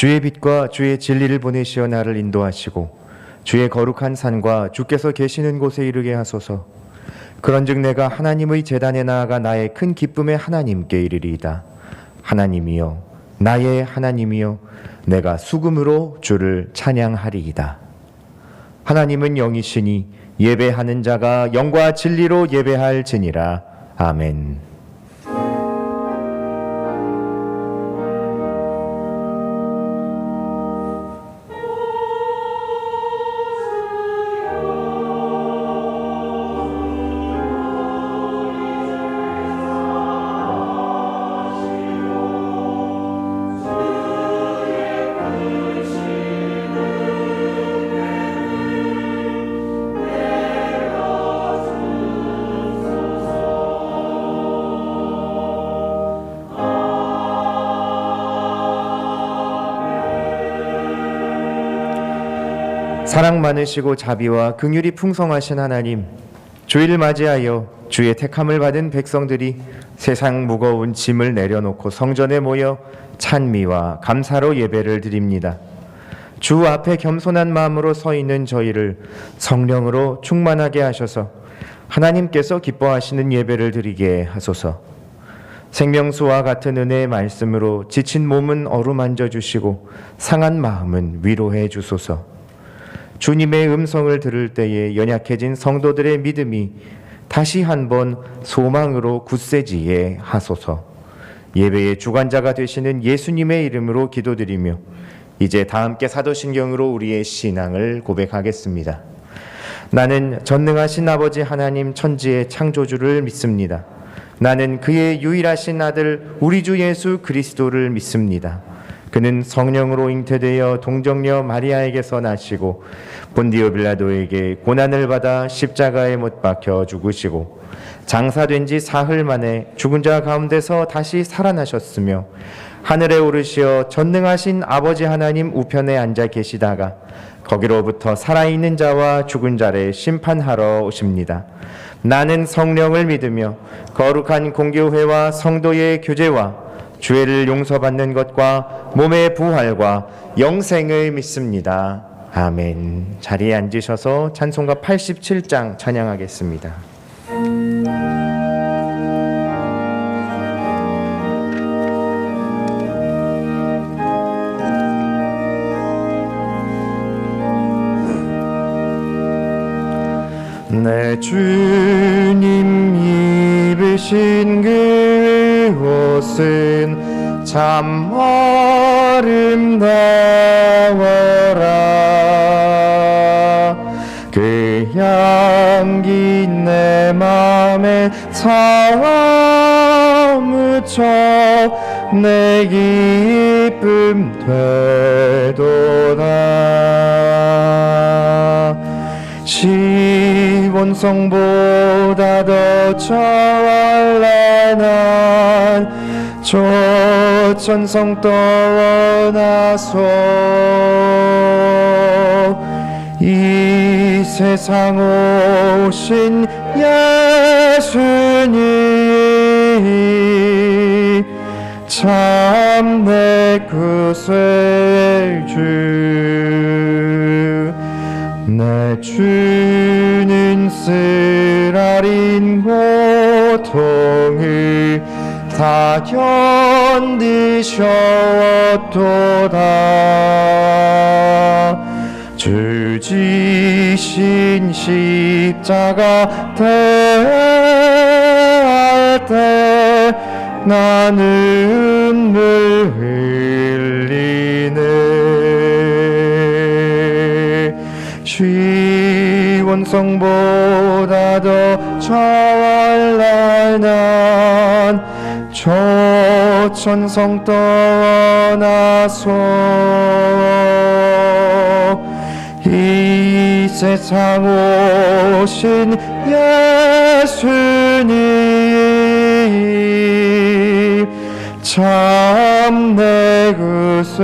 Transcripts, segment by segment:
주의 빛과 주의 진리를 보내시어 나를 인도하시고 주의 거룩한 산과 주께서 계시는 곳에 이르게 하소서. 그런즉 내가 하나님의 제단에 나아가 나의 큰 기쁨의 하나님께 이르리이다. 하나님이여, 나의 하나님이여, 내가 수금으로 주를 찬양하리이다. 하나님은 영이시니 예배하는 자가 영과 진리로 예배할지니라. 아멘. 사랑 많으시고 자비와 긍휼이 풍성하신 하나님, 주일을 맞이하여 주의 택함을 받은 백성들이 세상 무거운 짐을 내려놓고 성전에 모여 찬미와 감사로 예배를 드립니다. 주 앞에 겸손한 마음으로 서 있는 저희를 성령으로 충만하게 하셔서 하나님께서 기뻐하시는 예배를 드리게 하소서. 생명수와 같은 은혜의 말씀으로 지친 몸은 어루만져 주시고 상한 마음은 위로해 주소서. 주님의 음성을 들을 때에 연약해진 성도들의 믿음이 다시 한번 소망으로 굳세지게 하소서. 예배의 주관자가 되시는 예수님의 이름으로 기도드리며 이제 다 함께 사도신경으로 우리의 신앙을 고백하겠습니다. 나는 전능하신 아버지 하나님 천지의 창조주를 믿습니다. 나는 그의 유일하신 아들 우리 주 예수 그리스도를 믿습니다. 그는 성령으로 잉태되어 동정녀 마리아에게서 나시고 본디오 빌라도에게 고난을 받아 십자가에 못 박혀 죽으시고 장사된 지 사흘 만에 죽은 자 가운데서 다시 살아나셨으며 하늘에 오르시어 전능하신 아버지 하나님 우편에 앉아 계시다가 거기로부터 살아있는 자와 죽은 자를 심판하러 오십니다. 나는 성령을 믿으며 거룩한 공교회와 성도의 교제와 죄를 용서받는 것과 몸의 부활과 영생을 믿습니다. 아멘. 자리에 앉으셔서 찬송가 87장 찬양하겠습니다. 내 주님 입으신 그 옷은 참 아름다워라. 그 향기 내 맘에 사무쳐 내 기쁨 되도다. 시온성보다 더 찬란한 조천성 떠나서 이 세상 오신 예수님 참 내 구세주. 내 주는 쓰라린 고통을 다 견디셨도다. 주 지신 십자가 대할 때 나 눈물 흘리네. 시온성보다 더 찬란한 조천성 떠나서 세상 오신 예수님 참내 구세주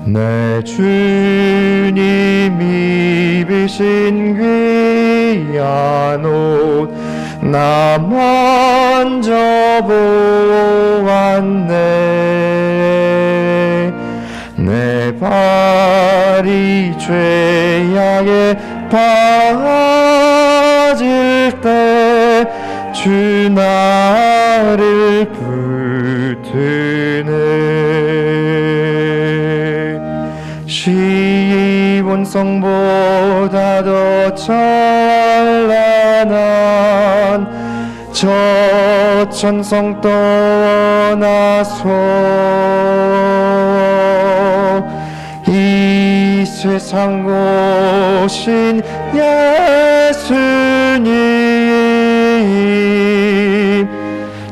내 주님이 입으신 귀한 옷 나 먼저 보았네 내 발이 죄악에 빠질 때 주 나를 붙드네 시온성보다 더 찬란한 저 천성 떠나서 이 세상 오신 예수님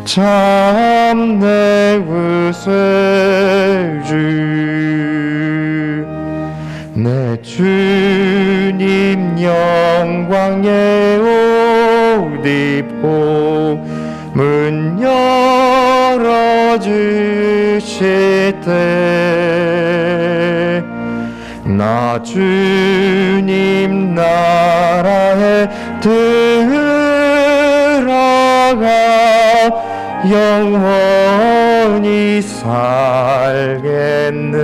참내 구세주 내 주님 영광의 옷 입고 문 열어주실 때 나 주님 나라에 들어가 영원히 살겠네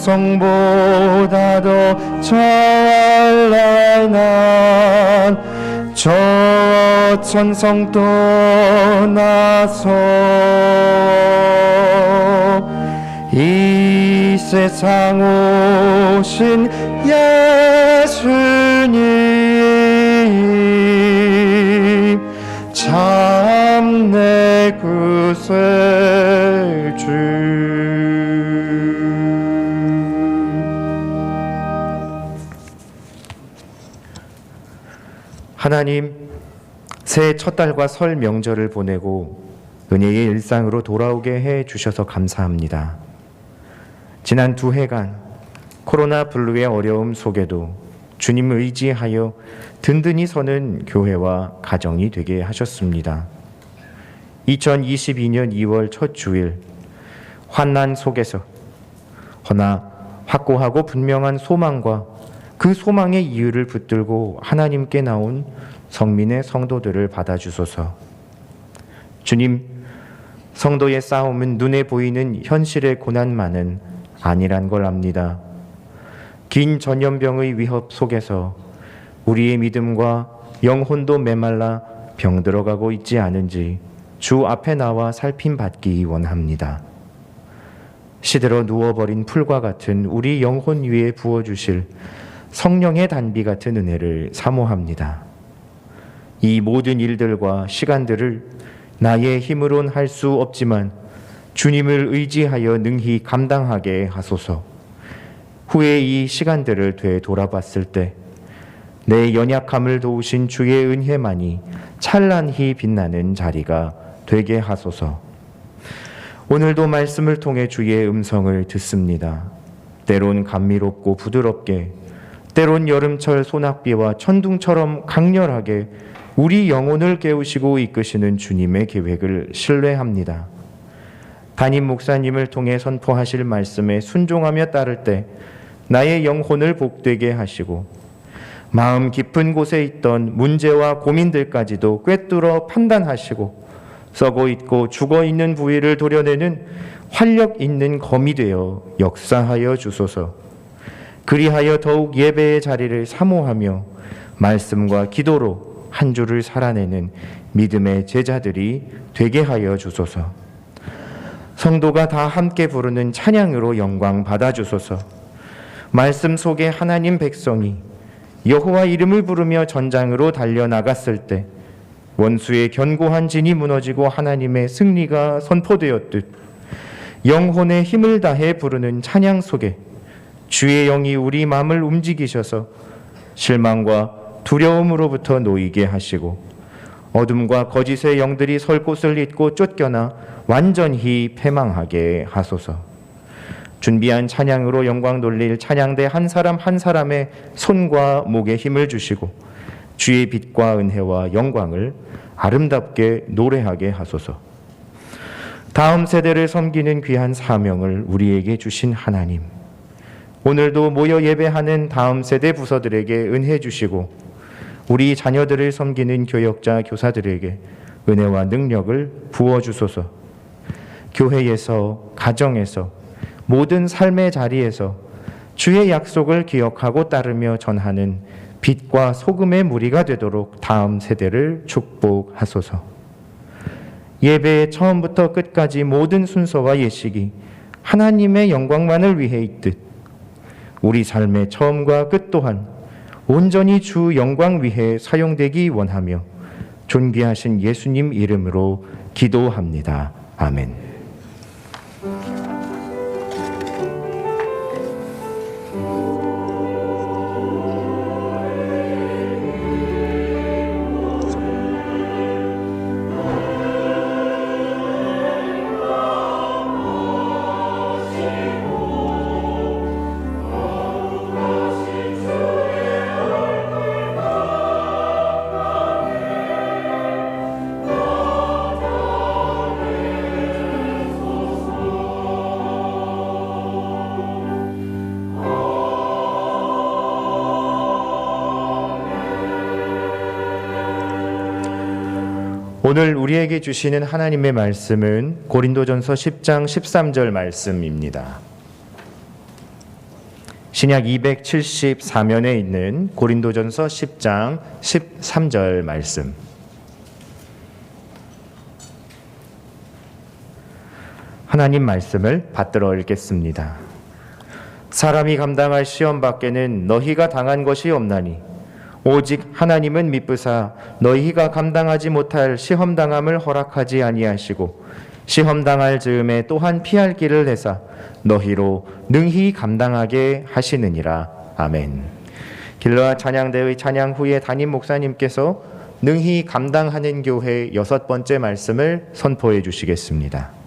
시온성보다 더 찬란한 저 천성 떠나서 이 세상 오신 예수님 참내 구세주 하나님, 새해 첫 달과 설 명절을 보내고 은혜의 일상으로 돌아오게 해 주셔서 감사합니다. 지난 2해간 코로나 블루의 어려움 속에도 주님 의지하여 든든히 서는 교회와 가정이 되게 하셨습니다. 2022년 2월 첫 주일 환난 속에서 허나 확고하고 분명한 소망과 그 소망의 이유를 붙들고 하나님께 나온 성민의 성도들을 받아주소서. 주님, 성도의 싸움은 눈에 보이는 현실의 고난만은 아니란 걸 압니다. 긴 전염병의 위협 속에서 우리의 믿음과 영혼도 메말라 병들어가고 있지 않은지 주 앞에 나와 살핌받기 원합니다. 시들어 누워버린 풀과 같은 우리 영혼 위에 부어주실 성령의 단비 같은 은혜를 사모합니다. 이 모든 일들과 시간들을 나의 힘으론 할 수 없지만 주님을 의지하여 능히 감당하게 하소서. 후에 이 시간들을 되돌아봤을 때 내 연약함을 도우신 주의 은혜만이 찬란히 빛나는 자리가 되게 하소서. 오늘도 말씀을 통해 주의 음성을 듣습니다. 때론 감미롭고 부드럽게, 때론 여름철 소낙비와 천둥처럼 강렬하게 우리 영혼을 깨우시고 이끄시는 주님의 계획을 신뢰합니다. 담임 목사님을 통해 선포하실 말씀에 순종하며 따를 때 나의 영혼을 복되게 하시고 마음 깊은 곳에 있던 문제와 고민들까지도 꿰뚫어 판단하시고 썩어 있고 죽어 있는 부위를 도려내는 활력 있는 검이 되어 역사하여 주소서. 그리하여 더욱 예배의 자리를 사모하며 말씀과 기도로 한 주를 살아내는 믿음의 제자들이 되게 하여 주소서. 성도가 다 함께 부르는 찬양으로 영광 받아 주소서. 말씀 속에 하나님 백성이 여호와 이름을 부르며 전장으로 달려나갔을 때 원수의 견고한 진이 무너지고 하나님의 승리가 선포되었듯 영혼의 힘을 다해 부르는 찬양 속에 주의 영이 우리 마음을 움직이셔서 실망과 두려움으로부터 놓이게 하시고 어둠과 거짓의 영들이 설 곳을 잇고 쫓겨나 완전히 패망하게 하소서. 준비한 찬양으로 영광 돌릴 찬양대 한 사람 한 사람의 손과 목에 힘을 주시고 주의 빛과 은혜와 영광을 아름답게 노래하게 하소서. 다음 세대를 섬기는 귀한 사명을 우리에게 주신 하나님, 오늘도 모여 예배하는 다음 세대 부서들에게 은혜 주시고 우리 자녀들을 섬기는 교역자 교사들에게 은혜와 능력을 부어주소서. 교회에서, 가정에서, 모든 삶의 자리에서 주의 약속을 기억하고 따르며 전하는 빛과 소금의 무리가 되도록 다음 세대를 축복하소서. 예배의 처음부터 끝까지 모든 순서와 예식이 하나님의 영광만을 위해 있듯 우리 삶의 처음과 끝 또한 온전히 주 영광 위해 사용되기 원하며 존귀하신 예수님 이름으로 기도합니다. 아멘. 오늘 우리에게 주시는 하나님의 말씀은 고린도전서 10장 13절 말씀입니다. 신약 274면에 있는 고린도전서 10장 13절 말씀. 하나님 말씀을 받들어 읽겠습니다. 사람이 감당할 시험 밖에는 너희가 당한 것이 없나니 오직 하나님은 미쁘사 너희가 감당하지 못할 시험당함을 허락하지 아니하시고 시험당할 즈음에 또한 피할 길을 내사 너희로 능히 감당하게 하시느니라. 아멘. 길러아 찬양대의 찬양 후에 담임 목사님께서 능히 감당하는 교회 6번째 말씀을 선포해 주시겠습니다.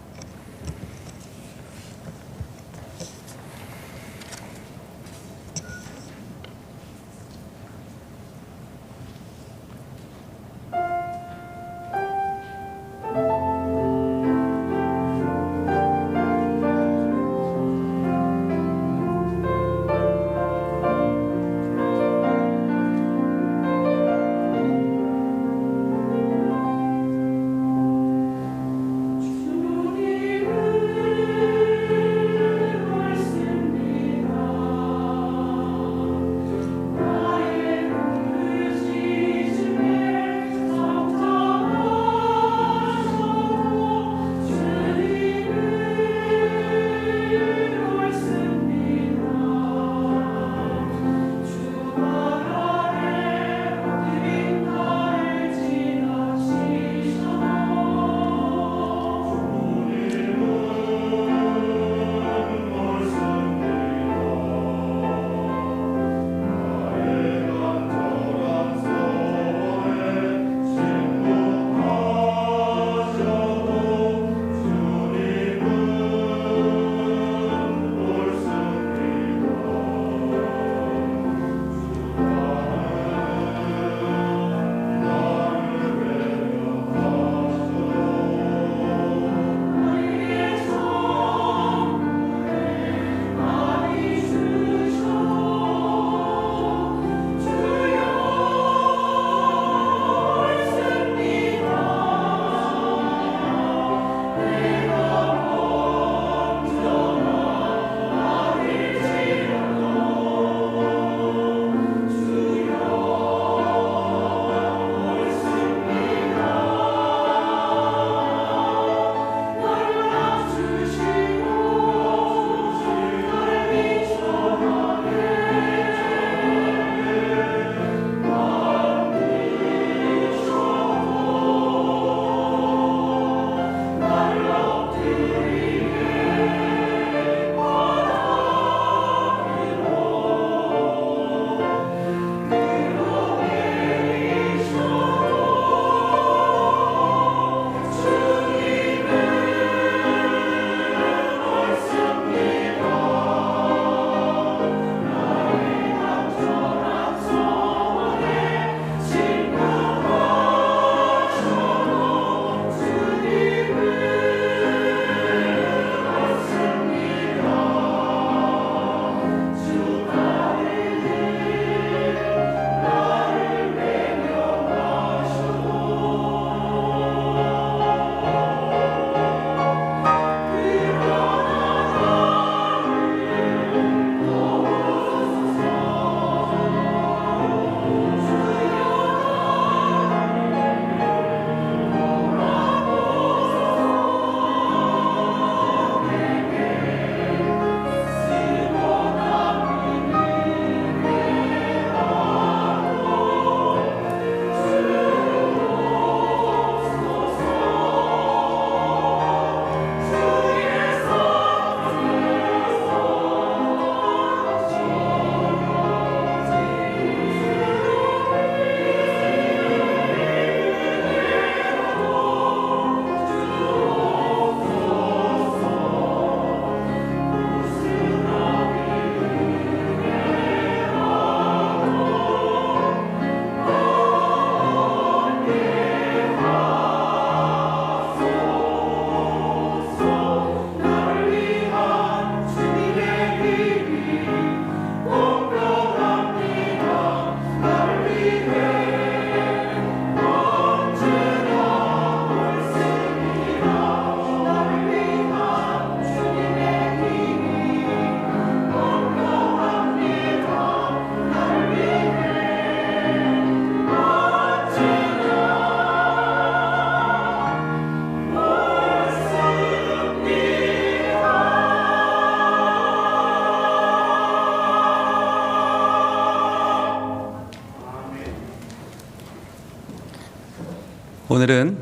오늘은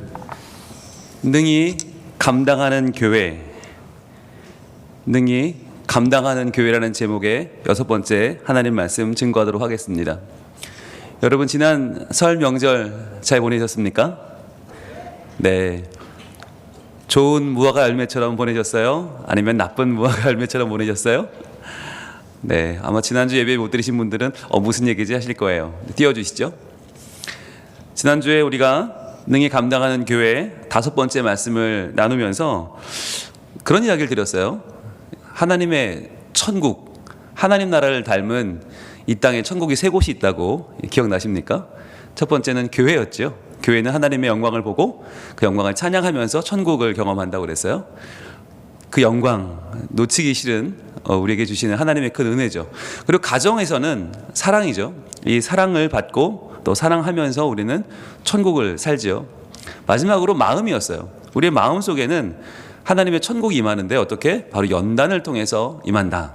능히 감당하는 교회, 능히 감당하는 교회라는 제목의 6번째 하나님 말씀 증거하도록 하겠습니다. 여러분, 지난 설 명절 잘 보내셨습니까? 네. 좋은 무화과 열매처럼 보내셨어요? 아니면 나쁜 무화과 열매처럼 보내셨어요? 네. 아마 지난주 예배 못 들으신 분들은 무슨 얘기지 하실 거예요. 띄워주시죠. 지난주에 우리가 능히 감당하는 교회 5번째 말씀을 나누면서 그런 이야기를 드렸어요. 하나님의 천국, 하나님 나라를 닮은 이 땅에 천국이 3곳이 있다고 기억나십니까? 첫 번째는 교회였죠. 교회는 하나님의 영광을 보고 그 영광을 찬양하면서 천국을 경험한다고 그랬어요. 그 영광 놓치기 싫은 우리에게 주시는 하나님의 큰 은혜죠. 그리고 가정에서는 사랑이죠. 이 사랑을 받고 또 사랑하면서 우리는 천국을 살죠. 마지막으로 마음이었어요. 우리의 마음 속에는 하나님의 천국이 임하는데 어떻게? 바로 연단을 통해서 임한다.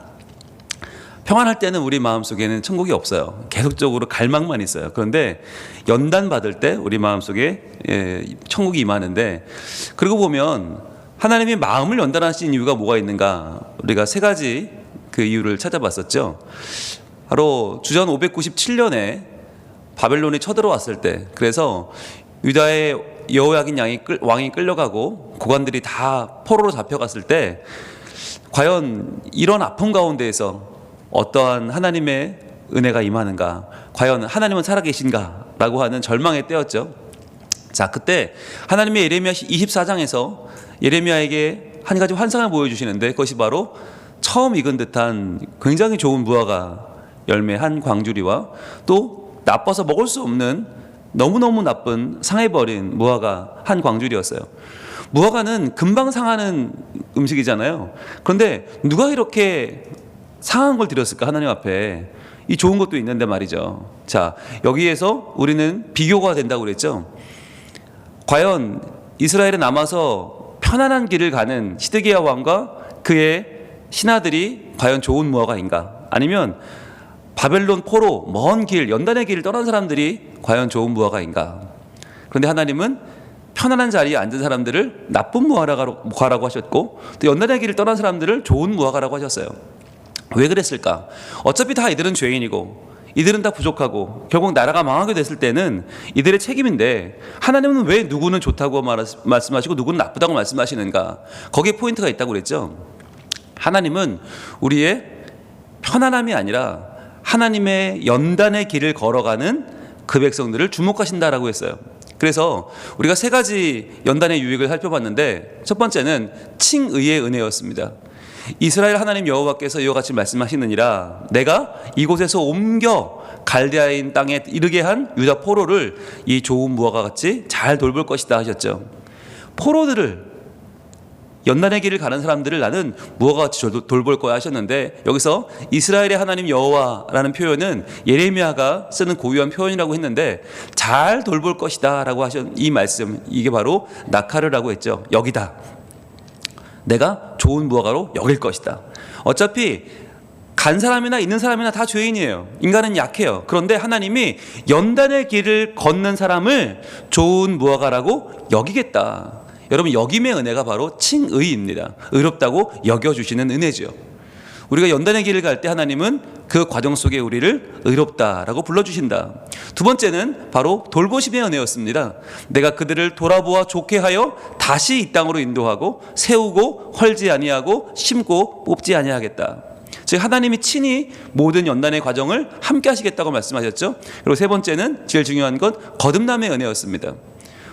평안할 때는 우리 마음속에는 천국이 없어요. 계속적으로 갈망만 있어요. 그런데 연단 받을 때 우리 마음속에 천국이 임하는데, 그러고 보면 하나님이 마음을 연단하신 이유가 뭐가 있는가? 우리가 3가지 그 이유를 찾아봤었죠. 바로 주전 597년에 바벨론이 쳐들어왔을 때, 그래서 유다의 여호야긴 왕이 끌려가고 고관들이 다 포로로 잡혀갔을 때, 과연 이런 아픔 가운데에서 어떠한 하나님의 은혜가 임하는가, 과연 하나님은 살아계신가 라고 하는 절망의 때였죠. 자, 그때 하나님의 예레미야 24장에서 예레미야에게 한 가지 환상을 보여주시는데, 그것이 바로 처음 익은 듯한 굉장히 좋은 무화과 열매 한 광주리와 또 나빠서 먹을 수 없는 너무너무 나쁜 상해버린 무화과 한 광주리였어요. 무화과는 금방 상하는 음식이잖아요. 그런데 누가 이렇게 상한 걸 드렸을까? 하나님 앞에. 이 좋은 것도 있는데 말이죠. 자, 여기에서 우리는 비교가 된다고 그랬죠. 과연 이스라엘에 남아서 편안한 길을 가는 시드기야 왕과 그의 신하들이 과연 좋은 무화과인가? 아니면 바벨론 포로 먼 길, 연단의 길을 떠난 사람들이 과연 좋은 무화과인가? 그런데 하나님은 편안한 자리에 앉은 사람들을 나쁜 무화과라고 하셨고, 또 연단의 길을 떠난 사람들을 좋은 무화과라고 하셨어요. 왜 그랬을까? 어차피 다 이들은 죄인이고 이들은 다 부족하고 결국 나라가 망하게 됐을 때는 이들의 책임인데, 하나님은 왜 누구는 좋다고 말씀하시고 누구는 나쁘다고 말씀하시는가? 거기에 포인트가 있다고 그랬죠. 하나님은 우리의 편안함이 아니라 하나님의 연단의 길을 걸어가는 그 백성들을 주목하신다라고 했어요. 그래서 우리가 3가지 연단의 유익을 살펴봤는데, 첫 번째는 칭의의 은혜였습니다. 이스라엘 하나님 여호와께서 이와 같이 말씀하시느니라, 내가 이곳에서 옮겨 갈대아인 땅에 이르게 한 유다 포로를 이 좋은 무화과 같이 잘 돌볼 것이다 하셨죠. 포로들을, 연단의 길을 가는 사람들을 나는 무화과 같이 돌볼 거야 하셨는데, 여기서 이스라엘의 하나님 여호와라는 표현은 예레미야가 쓰는 고유한 표현이라고 했는데, 잘 돌볼 것이다 라고 하신 이 말씀, 이게 바로 나카르라고 했죠. 여기다, 내가 좋은 무화과로 여길 것이다. 어차피 간 사람이나 있는 사람이나 다 죄인이에요. 인간은 약해요. 그런데 하나님이 연단의 길을 걷는 사람을 좋은 무화과라고 여기겠다. 여러분, 여김의 은혜가 바로 칭의입니다. 의롭다고 여겨주시는 은혜죠. 우리가 연단의 길을 갈 때 하나님은 그 과정 속에 우리를 의롭다라고 불러주신다. 두 번째는 바로 돌보심의 은혜였습니다. 내가 그들을 돌아보아 좋게 하여 다시 이 땅으로 인도하고 세우고 헐지 아니하고 심고 뽑지 아니하겠다. 즉 하나님이 친히 모든 연단의 과정을 함께 하시겠다고 말씀하셨죠. 그리고 3번째는 제일 중요한 건 거듭남의 은혜였습니다.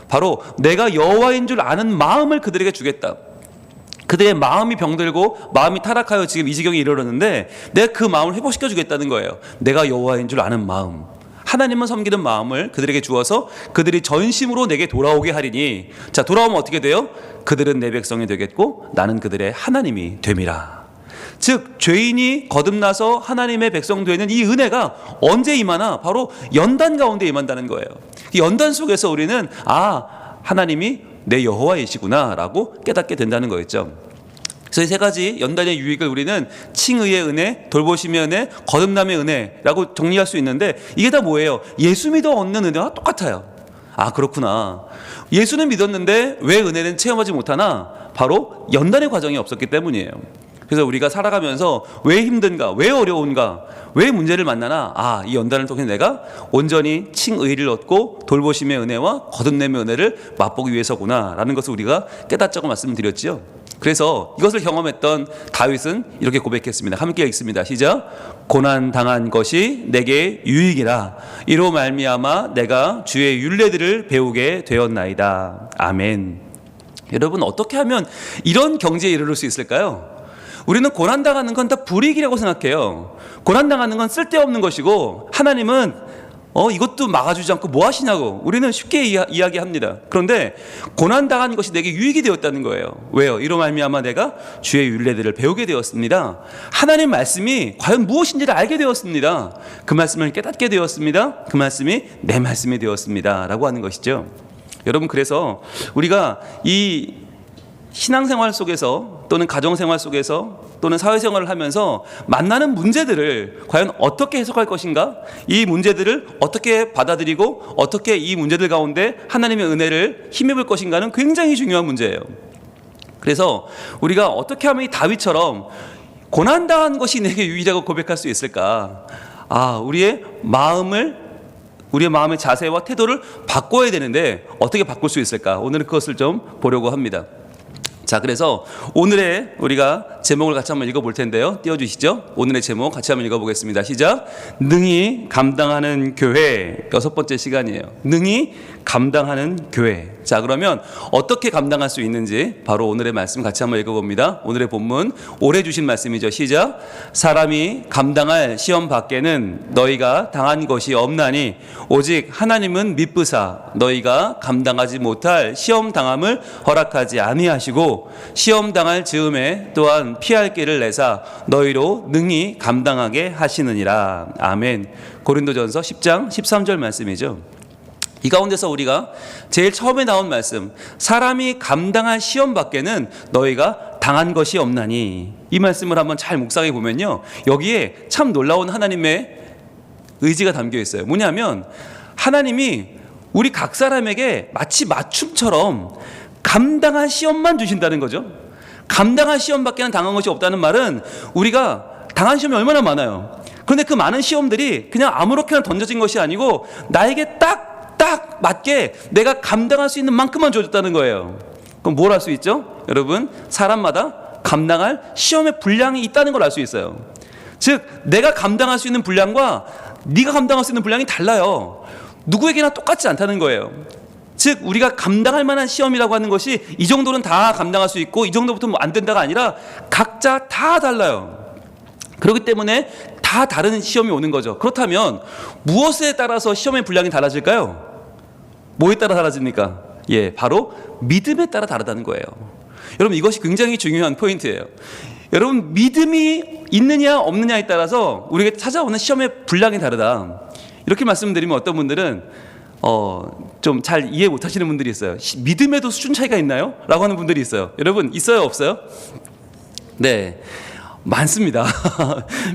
바로 내가 여호와인 줄 아는 마음을 그들에게 주겠다. 그들의 마음이 병들고 마음이 타락하여 지금 이 지경에 이르렀는데, 내가 그 마음을 회복시켜 주겠다는 거예요. 내가 여호와인 줄 아는 마음, 하나님만 섬기는 마음을 그들에게 주어서 그들이 전심으로 내게 돌아오게 하리니, 자, 돌아오면 어떻게 돼요? 그들은 내 백성이 되겠고 나는 그들의 하나님이 됨이라. 즉 죄인이 거듭나서 하나님의 백성 되는 이 은혜가 언제 임하나? 바로 연단 가운데 임한다는 거예요. 이 연단 속에서 우리는 하나님이 내 여호와이시구나 라고 깨닫게 된다는 거였죠. 그래서 이 3가지 연단의 유익을 우리는 칭의의 은혜, 돌보심의 은혜, 거듭남의 은혜라고 정리할 수 있는데, 이게 다 뭐예요? 예수 믿어 얻는 은혜와 똑같아요. 아, 그렇구나. 예수는 믿었는데 왜 은혜는 체험하지 못하나? 바로 연단의 과정이 없었기 때문이에요. 그래서 우리가 살아가면서 왜 힘든가, 왜 어려운가, 왜 문제를 만나나? 아, 이 연단을 통해 내가 온전히 칭의를 얻고 돌보심의 은혜와 거듭냄의 은혜를 맛보기 위해서구나 라는 것을 우리가 깨닫자고 말씀을 드렸지요. 그래서 이것을 경험했던 다윗은 이렇게 고백했습니다. 함께 읽습니다. 시작. 고난당한 것이 내게 유익이라. 이로 말미암아 내가 주의 율례들을 배우게 되었나이다. 아멘. 여러분, 어떻게 하면 이런 경지에 이르를 수 있을까요? 우리는 고난당하는 건 다 불이익이라고 생각해요. 고난당하는 건 쓸데없는 것이고 하나님은 이것도 막아주지 않고 뭐 하시냐고 우리는 쉽게 이야기합니다. 그런데 고난당한 것이 내게 유익이 되었다는 거예요. 왜요? 이로 말미암아 내가 주의 율례들을 배우게 되었습니다. 하나님 말씀이 과연 무엇인지를 알게 되었습니다. 그 말씀을 깨닫게 되었습니다. 그 말씀이 내 말씀이 되었습니다 라고 하는 것이죠. 여러분, 그래서 우리가 이 신앙생활 속에서 또는 가정생활 속에서 또는 사회생활을 하면서 만나는 문제들을 과연 어떻게 해석할 것인가, 이 문제들을 어떻게 받아들이고 어떻게 이 문제들 가운데 하나님의 은혜를 힘입을 것인가는 굉장히 중요한 문제예요. 그래서 우리가 어떻게 하면 이 다윗처럼 고난당한 것이 내게 유익이라고 고백할 수 있을까? 우리의 마음의 자세와 태도를 바꿔야 되는데 어떻게 바꿀 수 있을까? 오늘은 그것을 좀 보려고 합니다. 자, 그래서 오늘의 우리가 제목을 같이 한번 읽어볼 텐데요. 띄워주시죠. 오늘의 제목 같이 한번 읽어보겠습니다. 시작. 능히 감당하는 교회. 6번째 시간이에요. 능히 감당하는 교회. 자, 그러면 어떻게 감당할 수 있는지 바로 오늘의 말씀 같이 한번 읽어봅니다. 오늘의 본문 올해 주신 말씀이죠. 시작. 사람이 감당할 시험 밖에는 너희가 당한 것이 없나니 오직 하나님은 미쁘사 너희가 감당하지 못할 시험 당함을 허락하지 아니하시고 시험 당할 즈음에 또한 피할 길을 내사 너희로 능히 감당하게 하시느니라. 아멘. 고린도전서 10장 13절 말씀이죠. 이 가운데서 우리가 제일 처음에 나온 말씀, 사람이 감당할 시험 밖에는 너희가 당한 것이 없나니, 이 말씀을 한번 잘 묵상해 보면요, 여기에 참 놀라운 하나님의 의지가 담겨 있어요. 뭐냐면 하나님이 우리 각 사람에게 마치 맞춤처럼 감당할 시험만 주신다는 거죠. 감당할 시험 밖에는 당한 것이 없다는 말은 우리가 당한 시험이 얼마나 많아요. 그런데 그 많은 시험들이 그냥 아무렇게나 던져진 것이 아니고 나에게 딱 맞게 내가 감당할 수 있는 만큼만 줘줬다는 거예요. 그럼 뭘 할 수 있죠? 여러분, 사람마다 감당할 시험의 분량이 있다는 걸 알 수 있어요. 즉 내가 감당할 수 있는 분량과 네가 감당할 수 있는 분량이 달라요. 누구에게나 똑같지 않다는 거예요. 즉 우리가 감당할 만한 시험이라고 하는 것이 이 정도는 다 감당할 수 있고 이 정도부터는 안 된다가 아니라 각자 다 달라요. 그렇기 때문에 다 다른 시험이 오는 거죠. 그렇다면 무엇에 따라서 시험의 분량이 달라질까요? 뭐에 따라 달라집니까? 바로 믿음에 따라 다르다는 거예요. 여러분, 이것이 굉장히 중요한 포인트예요. 여러분, 믿음이 있느냐 없느냐에 따라서 우리에게 찾아오는 시험의 분량이 다르다. 이렇게 말씀드리면 어떤 분들은 좀 잘 이해 못하시는 분들이 있어요. 믿음에도 수준 차이가 있나요? 라고 하는 분들이 있어요. 여러분, 있어요 없어요? 네, 많습니다.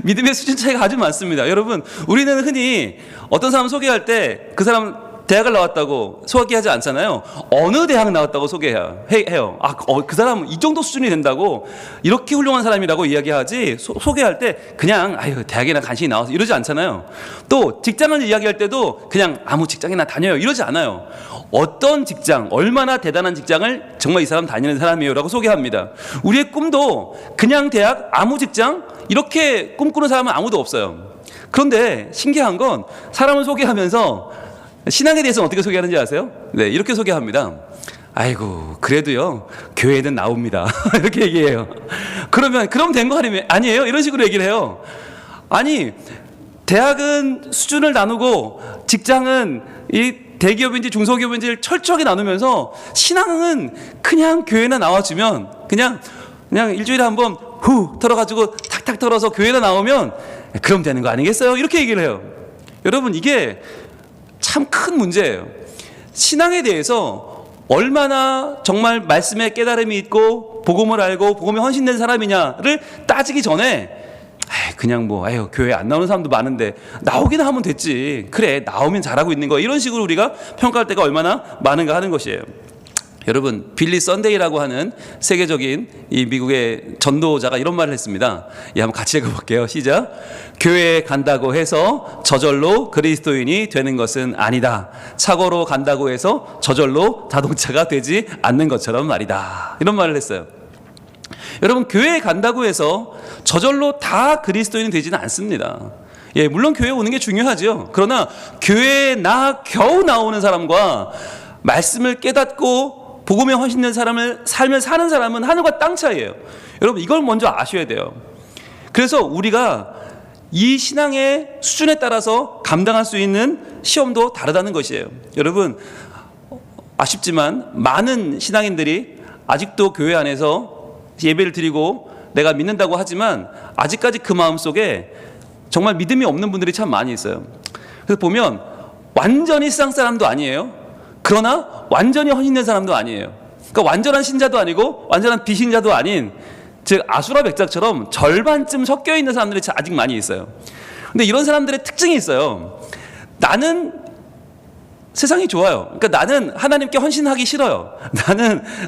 믿음의 수준 차이가 아주 많습니다. 여러분, 우리는 흔히 어떤 사람 소개할 때 그 사람 대학을 나왔다고 소개하지 않잖아요. 어느 대학 나왔다고 소개해요. 그 사람은 이 정도 수준이 된다고, 이렇게 훌륭한 사람이라고 이야기하지, 소개할 때 그냥 대학이나 간신히 나와서 이러지 않잖아요. 또 직장을 이야기할 때도 그냥 아무 직장이나 다녀요 이러지 않아요. 어떤 직장, 얼마나 대단한 직장을 정말 이 사람 다니는 사람이에요 라고 소개합니다. 우리의 꿈도 그냥 대학, 아무 직장 이렇게 꿈꾸는 사람은 아무도 없어요. 그런데 신기한 건 사람을 소개하면서 신앙에 대해서는 어떻게 소개하는지 아세요? 네, 이렇게 소개합니다. 그래도요 교회는 나옵니다. 이렇게 얘기해요. 그럼 된 거 아니에요? 이런 식으로 얘기를 해요. 아니, 대학은 수준을 나누고 직장은 이 대기업인지 중소기업인지를 철저하게 나누면서 신앙은 그냥 교회나 나와주면 그냥 일주일에 한번 후 털어가지고 탁탁 털어서 교회나 나오면 그럼 되는 거 아니겠어요? 이렇게 얘기를 해요. 여러분, 이게 참 큰 문제예요. 신앙에 대해서 얼마나 정말 말씀에 깨달음이 있고 복음을 알고 복음에 헌신된 사람이냐를 따지기 전에 그냥 뭐 교회 안 나오는 사람도 많은데 나오기나 하면 됐지. 그래, 나오면 잘하고 있는 거야. 이런 식으로 우리가 평가할 때가 얼마나 많은가 하는 것이에요. 여러분, 빌리 썬데이라고 하는 세계적인 이 미국의 전도자가 이런 말을 했습니다. 한번 같이 읽어볼게요. 시작. 교회에 간다고 해서 저절로 그리스도인이 되는 것은 아니다. 차고로 간다고 해서 저절로 자동차가 되지 않는 것처럼 말이다. 이런 말을 했어요. 여러분, 교회에 간다고 해서 저절로 다 그리스도인이 되지는 않습니다. 물론 교회에 오는 게 중요하죠. 그러나 교회에 겨우 나오는 사람과 말씀을 깨닫고 복음에 헌신된 삶을 사는 사람은 하늘과 땅 차이예요. 여러분, 이걸 먼저 아셔야 돼요. 그래서 우리가 이 신앙의 수준에 따라서 감당할 수 있는 시험도 다르다는 것이에요. 여러분, 아쉽지만 많은 신앙인들이 아직도 교회 안에서 예배를 드리고 내가 믿는다고 하지만 아직까지 그 마음속에 정말 믿음이 없는 분들이 참 많이 있어요. 그래서 보면 완전히 세상 사람도 아니에요. 그러나 완전히 헌신된 사람도 아니에요. 그러니까 완전한 신자도 아니고 완전한 비신자도 아닌, 즉 아수라 백작처럼 절반쯤 섞여 있는 사람들이 아직 많이 있어요. 근데 이런 사람들의 특징이 있어요. 나는 세상이 좋아요. 그러니까 나는 하나님께 헌신하기 싫어요.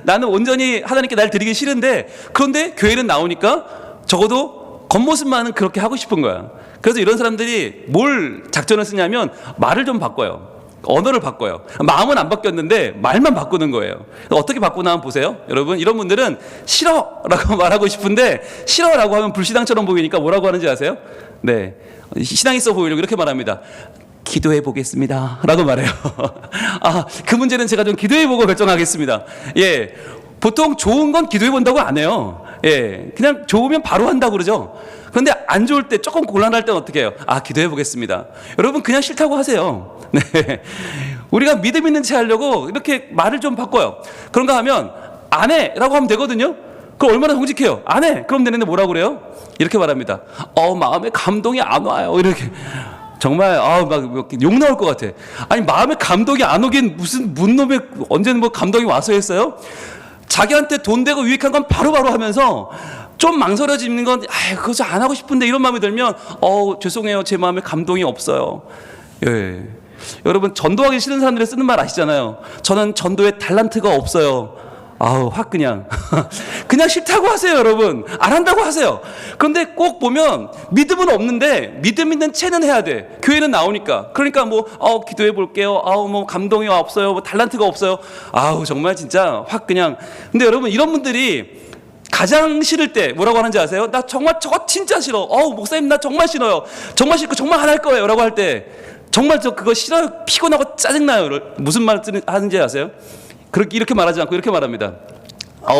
나는 온전히 하나님께 날 드리기 싫은데, 그런데 교회는 나오니까 적어도 겉모습만은 그렇게 하고 싶은 거야. 그래서 이런 사람들이 뭘 작전을 쓰냐면 말을 좀 바꿔요. 언어를 바꿔요. 마음은 안 바뀌었는데 말만 바꾸는 거예요. 어떻게 바꾸나 한번 보세요. 여러분, 이런 분들은 싫어라고 말하고 싶은데 싫어라고 하면 불신앙처럼 보이니까 뭐라고 하는지 아세요? 네, 신앙 있어 보이려고 이렇게 말합니다. 기도해 보겠습니다 라고 말해요. 그 문제는 제가 좀 기도해 보고 결정하겠습니다. 보통 좋은 건 기도해 본다고 안 해요. 그냥 좋으면 바로 한다고 그러죠. 그런데 안 좋을 때, 조금 곤란할 때는 어떻게 해요? 기도해 보겠습니다. 여러분, 그냥 싫다고 하세요. 네. 우리가 믿음 있는 채 하려고 이렇게 말을 좀 바꿔요. 그런가 하면 안 해 라고 하면 되거든요. 그럼 얼마나 정직해요. 안 해. 그럼 되는데 뭐라고 그래요? 이렇게 말합니다. 마음에 감동이 안 와요. 이렇게. 정말 막 욕 나올 것 같아. 아니, 마음에 감동이 안 오긴 무슨 문놈의 언제는 뭐 감동이 와서 했어요? 자기한테 돈 되고 유익한 건 바로바로 하면서 좀 망설여지는 건 그거 안 하고 싶은데 이런 마음이 들면 죄송해요, 제 마음에 감동이 없어요. 여러분, 전도하기 싫은 사람들이 쓰는 말 아시잖아요. 저는 전도에 달란트가 없어요. 확 그냥 싫다고 하세요. 여러분, 안 한다고 하세요. 그런데 꼭 보면 믿음은 없는데 믿음 있는 채는 해야 돼. 교회는 나오니까. 그러니까 기도해 볼게요. 감동이 없어요. 달란트가 없어요. 정말 진짜 확 그냥. 근데 여러분, 이런 분들이 가장 싫을 때 뭐라고 하는지 아세요? 나 정말 저거 진짜 싫어. 목사님, 나 정말 싫어요. 정말 싫고 정말 안 할 거예요 라고 할 때 정말 저 그거 싫어요. 피곤하고 짜증나요. 무슨 말 하는지 아세요? 이렇게 말하지 않고 이렇게 말합니다.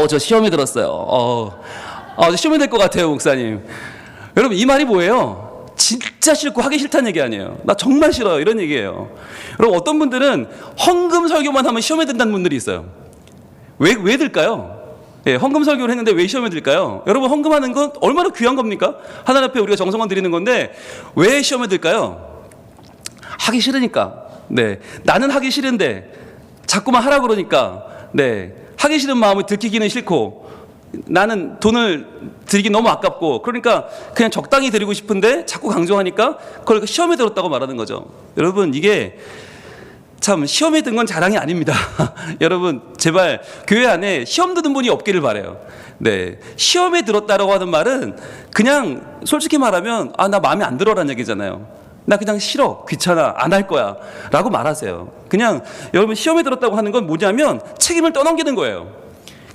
저 시험에 들었어요. 시험에 될 것 같아요, 목사님. 여러분, 이 말이 뭐예요? 진짜 싫고 하기 싫다는 얘기 아니에요. 나 정말 싫어요, 이런 얘기예요. 여러분, 어떤 분들은 헌금 설교만 하면 시험에 든다는 분들이 있어요. 왜 들까요? 헌금 설교를 했는데 왜 시험에 들까요? 여러분, 헌금하는 건 얼마나 귀한 겁니까? 하나님 앞에 우리가 정성을 드리는 건데 왜 시험에 들까요? 하기 싫으니까. 나는 하기 싫은데 자꾸만 하라 그러니까, 하기 싫은 마음을 들키기는 싫고, 나는 돈을 드리기 너무 아깝고, 그러니까 그냥 적당히 드리고 싶은데 자꾸 강조하니까 그걸 시험에 들었다고 말하는 거죠. 여러분, 이게 참 시험에 든 건 자랑이 아닙니다. 여러분, 제발 교회 안에 시험 드는 분이 없기를 바라요. 시험에 들었다라고 하는 말은 그냥 솔직히 말하면 나 마음에 안 들어라는 얘기잖아요. 나 그냥 싫어, 귀찮아, 안 할 거야 라고 말하세요. 그냥 여러분, 시험에 들었다고 하는 건 뭐냐면 책임을 떠넘기는 거예요.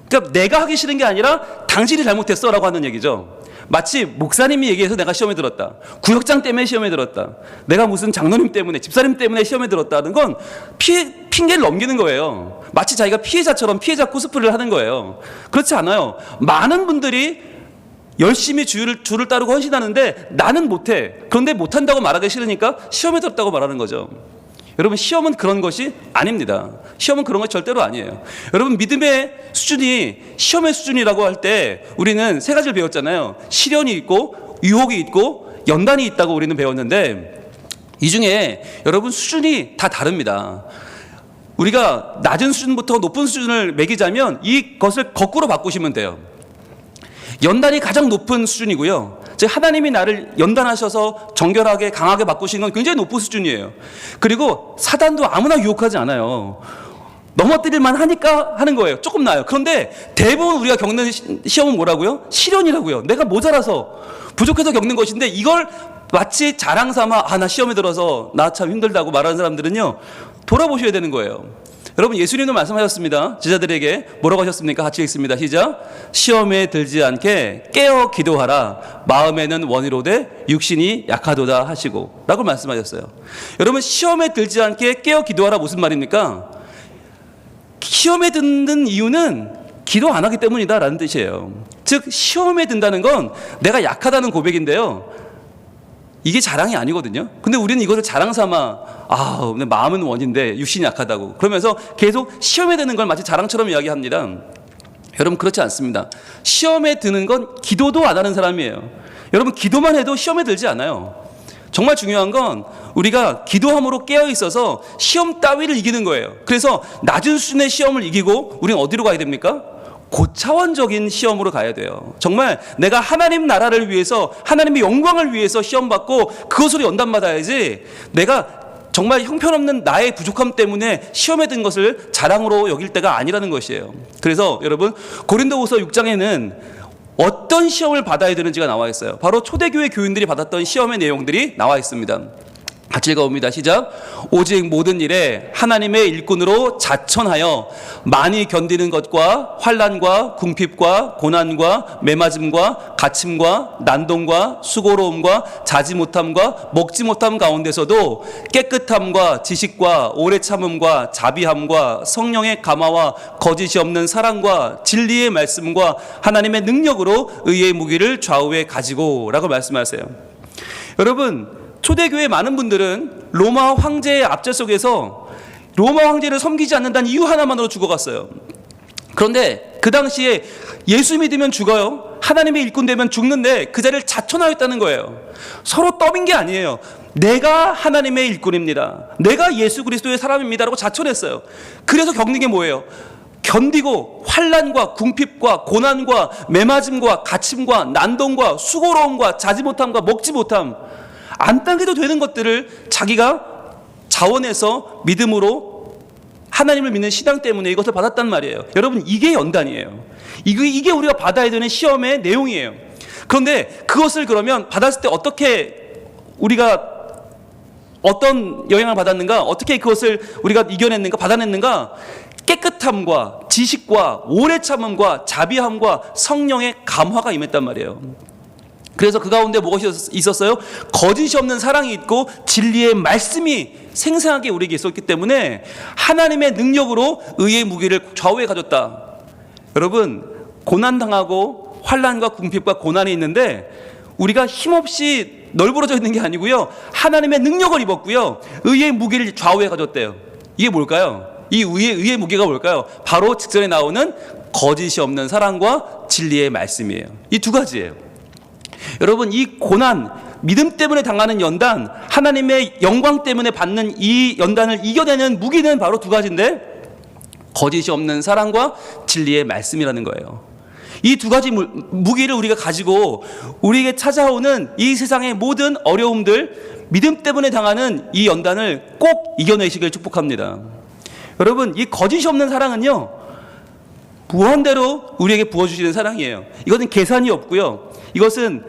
그러니까 내가 하기 싫은 게 아니라 당신이 잘못했어 라고 하는 얘기죠. 마치 목사님이 얘기해서 내가 시험에 들었다, 구역장 때문에 시험에 들었다, 내가 무슨 장로님 때문에, 집사님 때문에 시험에 들었다는 건 핑계를 넘기는 거예요. 마치 자기가 피해자처럼 피해자 코스프레를 하는 거예요. 그렇지 않아요. 많은 분들이 열심히 줄을 따르고 헌신하는데 나는 못해. 그런데 못한다고 말하기 싫으니까 시험에 들었다고 말하는 거죠. 여러분, 시험은 그런 것이 아닙니다. 시험은 그런 것 절대로 아니에요. 여러분, 믿음의 수준이 시험의 수준이라고 할 때 우리는 세 가지를 배웠잖아요. 시련이 있고 유혹이 있고 연단이 있다고 우리는 배웠는데, 이 중에 여러분 수준이 다 다릅니다. 우리가 낮은 수준부터 높은 수준을 매기자면 이것을 거꾸로 바꾸시면 돼요. 연단이 가장 높은 수준이고요, 즉 하나님이 나를 연단하셔서 정결하게 강하게 바꾸신 건 굉장히 높은 수준이에요. 그리고 사단도 아무나 유혹하지 않아요. 넘어뜨릴만 하니까 하는 거예요. 조금 나아요. 그런데 대부분 우리가 겪는 시험은 뭐라고요? 시련이라고요. 내가 모자라서 부족해서 겪는 것인데 이걸 마치 자랑 삼아 나 시험에 들어서 나 참 힘들다고 말하는 사람들은요, 돌아보셔야 되는 거예요. 여러분, 예수님도 말씀하셨습니다. 제자들에게 뭐라고 하셨습니까? 같이 읽습니다. 시작. 시험에 들지 않게 깨어 기도하라. 마음에는 원이로되 육신이 약하도다 하시고 라고 말씀하셨어요. 여러분, 시험에 들지 않게 깨어 기도하라 무슨 말입니까? 시험에 드는 이유는 기도 안 하기 때문이다 라는 뜻이에요. 즉 시험에 든다는 건 내가 약하다는 고백인데요, 이게 자랑이 아니거든요. 근데 우리는 이것을 자랑 삼아 내 마음은 원인데 육신이 약하다고 그러면서 계속 시험에 드는 걸 마치 자랑처럼 이야기합니다. 여러분, 그렇지 않습니다. 시험에 드는 건 기도도 안 하는 사람이에요. 여러분, 기도만 해도 시험에 들지 않아요. 정말 중요한 건 우리가 기도함으로 깨어 있어서 시험 따위를 이기는 거예요. 그래서 낮은 수준의 시험을 이기고 우리는 어디로 가야 됩니까? 고차원적인 시험으로 가야 돼요. 정말 내가 하나님 나라를 위해서, 하나님의 영광을 위해서 시험받고 그것으로 연단받아야지, 내가 정말 형편없는 나의 부족함 때문에 시험에 든 것을 자랑으로 여길 때가 아니라는 것이에요. 그래서 여러분, 고린도후서 6장에는 어떤 시험을 받아야 되는지가 나와 있어요. 바로 초대교회 교인들이 받았던 시험의 내용들이 나와 있습니다. 같이 읽어봅니다. 시작. 오직 모든 일에 하나님의 일꾼으로 자천하여 많이 견디는 것과 환난과 궁핍과 고난과 매맞음과 갇힘과 난동과 수고로움과 자지 못함과 먹지 못함 가운데서도 깨끗함과 지식과 오래 참음과 자비함과 성령의 감화와 거짓이 없는 사랑과 진리의 말씀과 하나님의 능력으로 의의 무기를 좌우에 가지고 라고 말씀하세요. 여러분, 초대교회 많은 분들은 로마 황제의 압제 속에서 로마 황제를 섬기지 않는다는 이유 하나만으로 죽어갔어요. 그런데 그 당시에 예수 믿으면 죽어요, 하나님의 일꾼 되면 죽는데 그 자리를 자천하였다는 거예요. 서로 떠민 게 아니에요. 내가 하나님의 일꾼입니다, 내가 예수 그리스도의 사람입니다 라고 자천했어요. 그래서 겪는 게 뭐예요? 견디고 환난과 궁핍과 고난과 매맞음과 갇힘과 난동과 수고로움과 자지 못함과 먹지 못함, 안 당해도 되는 것들을 자기가 자원해서 믿음으로 하나님을 믿는 신앙 때문에 이것을 받았단 말이에요. 여러분, 이게 연단이에요. 이게 우리가 받아야 되는 시험의 내용이에요. 그런데 그것을 그러면 받았을 때 어떻게 우리가 어떤 영향을 받았는가, 어떻게 그것을 우리가 이겨냈는가, 받아냈는가? 깨끗함과 지식과 오래 참음과 자비함과 성령의 감화가 임했단 말이에요. 그래서 그 가운데 무엇이 있었어요? 거짓이 없는 사랑이 있고 진리의 말씀이 생생하게 우리에게 있었기 때문에 하나님의 능력으로 의의 무기를 좌우에 가졌다. 여러분, 고난당하고 환난과 궁핍과 고난이 있는데 우리가 힘없이 널브러져 있는 게 아니고요, 하나님의 능력을 입었고요, 의의 무기를 좌우에 가졌대요. 이게 뭘까요? 이 의의 무기가 뭘까요? 바로 직전에 나오는 거짓이 없는 사랑과 진리의 말씀이에요. 이 두 가지예요. 여러분, 이 고난, 믿음 때문에 당하는 연단, 하나님의 영광 때문에 받는 이 연단을 이겨내는 무기는 바로 두 가지인데, 거짓이 없는 사랑과 진리의 말씀이라는 거예요. 이 두 가지 무기를 우리가 가지고 우리에게 찾아오는 이 세상의 모든 어려움들, 믿음 때문에 당하는 이 연단을 꼭 이겨내시길 축복합니다. 여러분, 이 거짓이 없는 사랑은요, 무한대로 우리에게 부어주시는 사랑이에요. 이것은 계산이 없고요, 이것은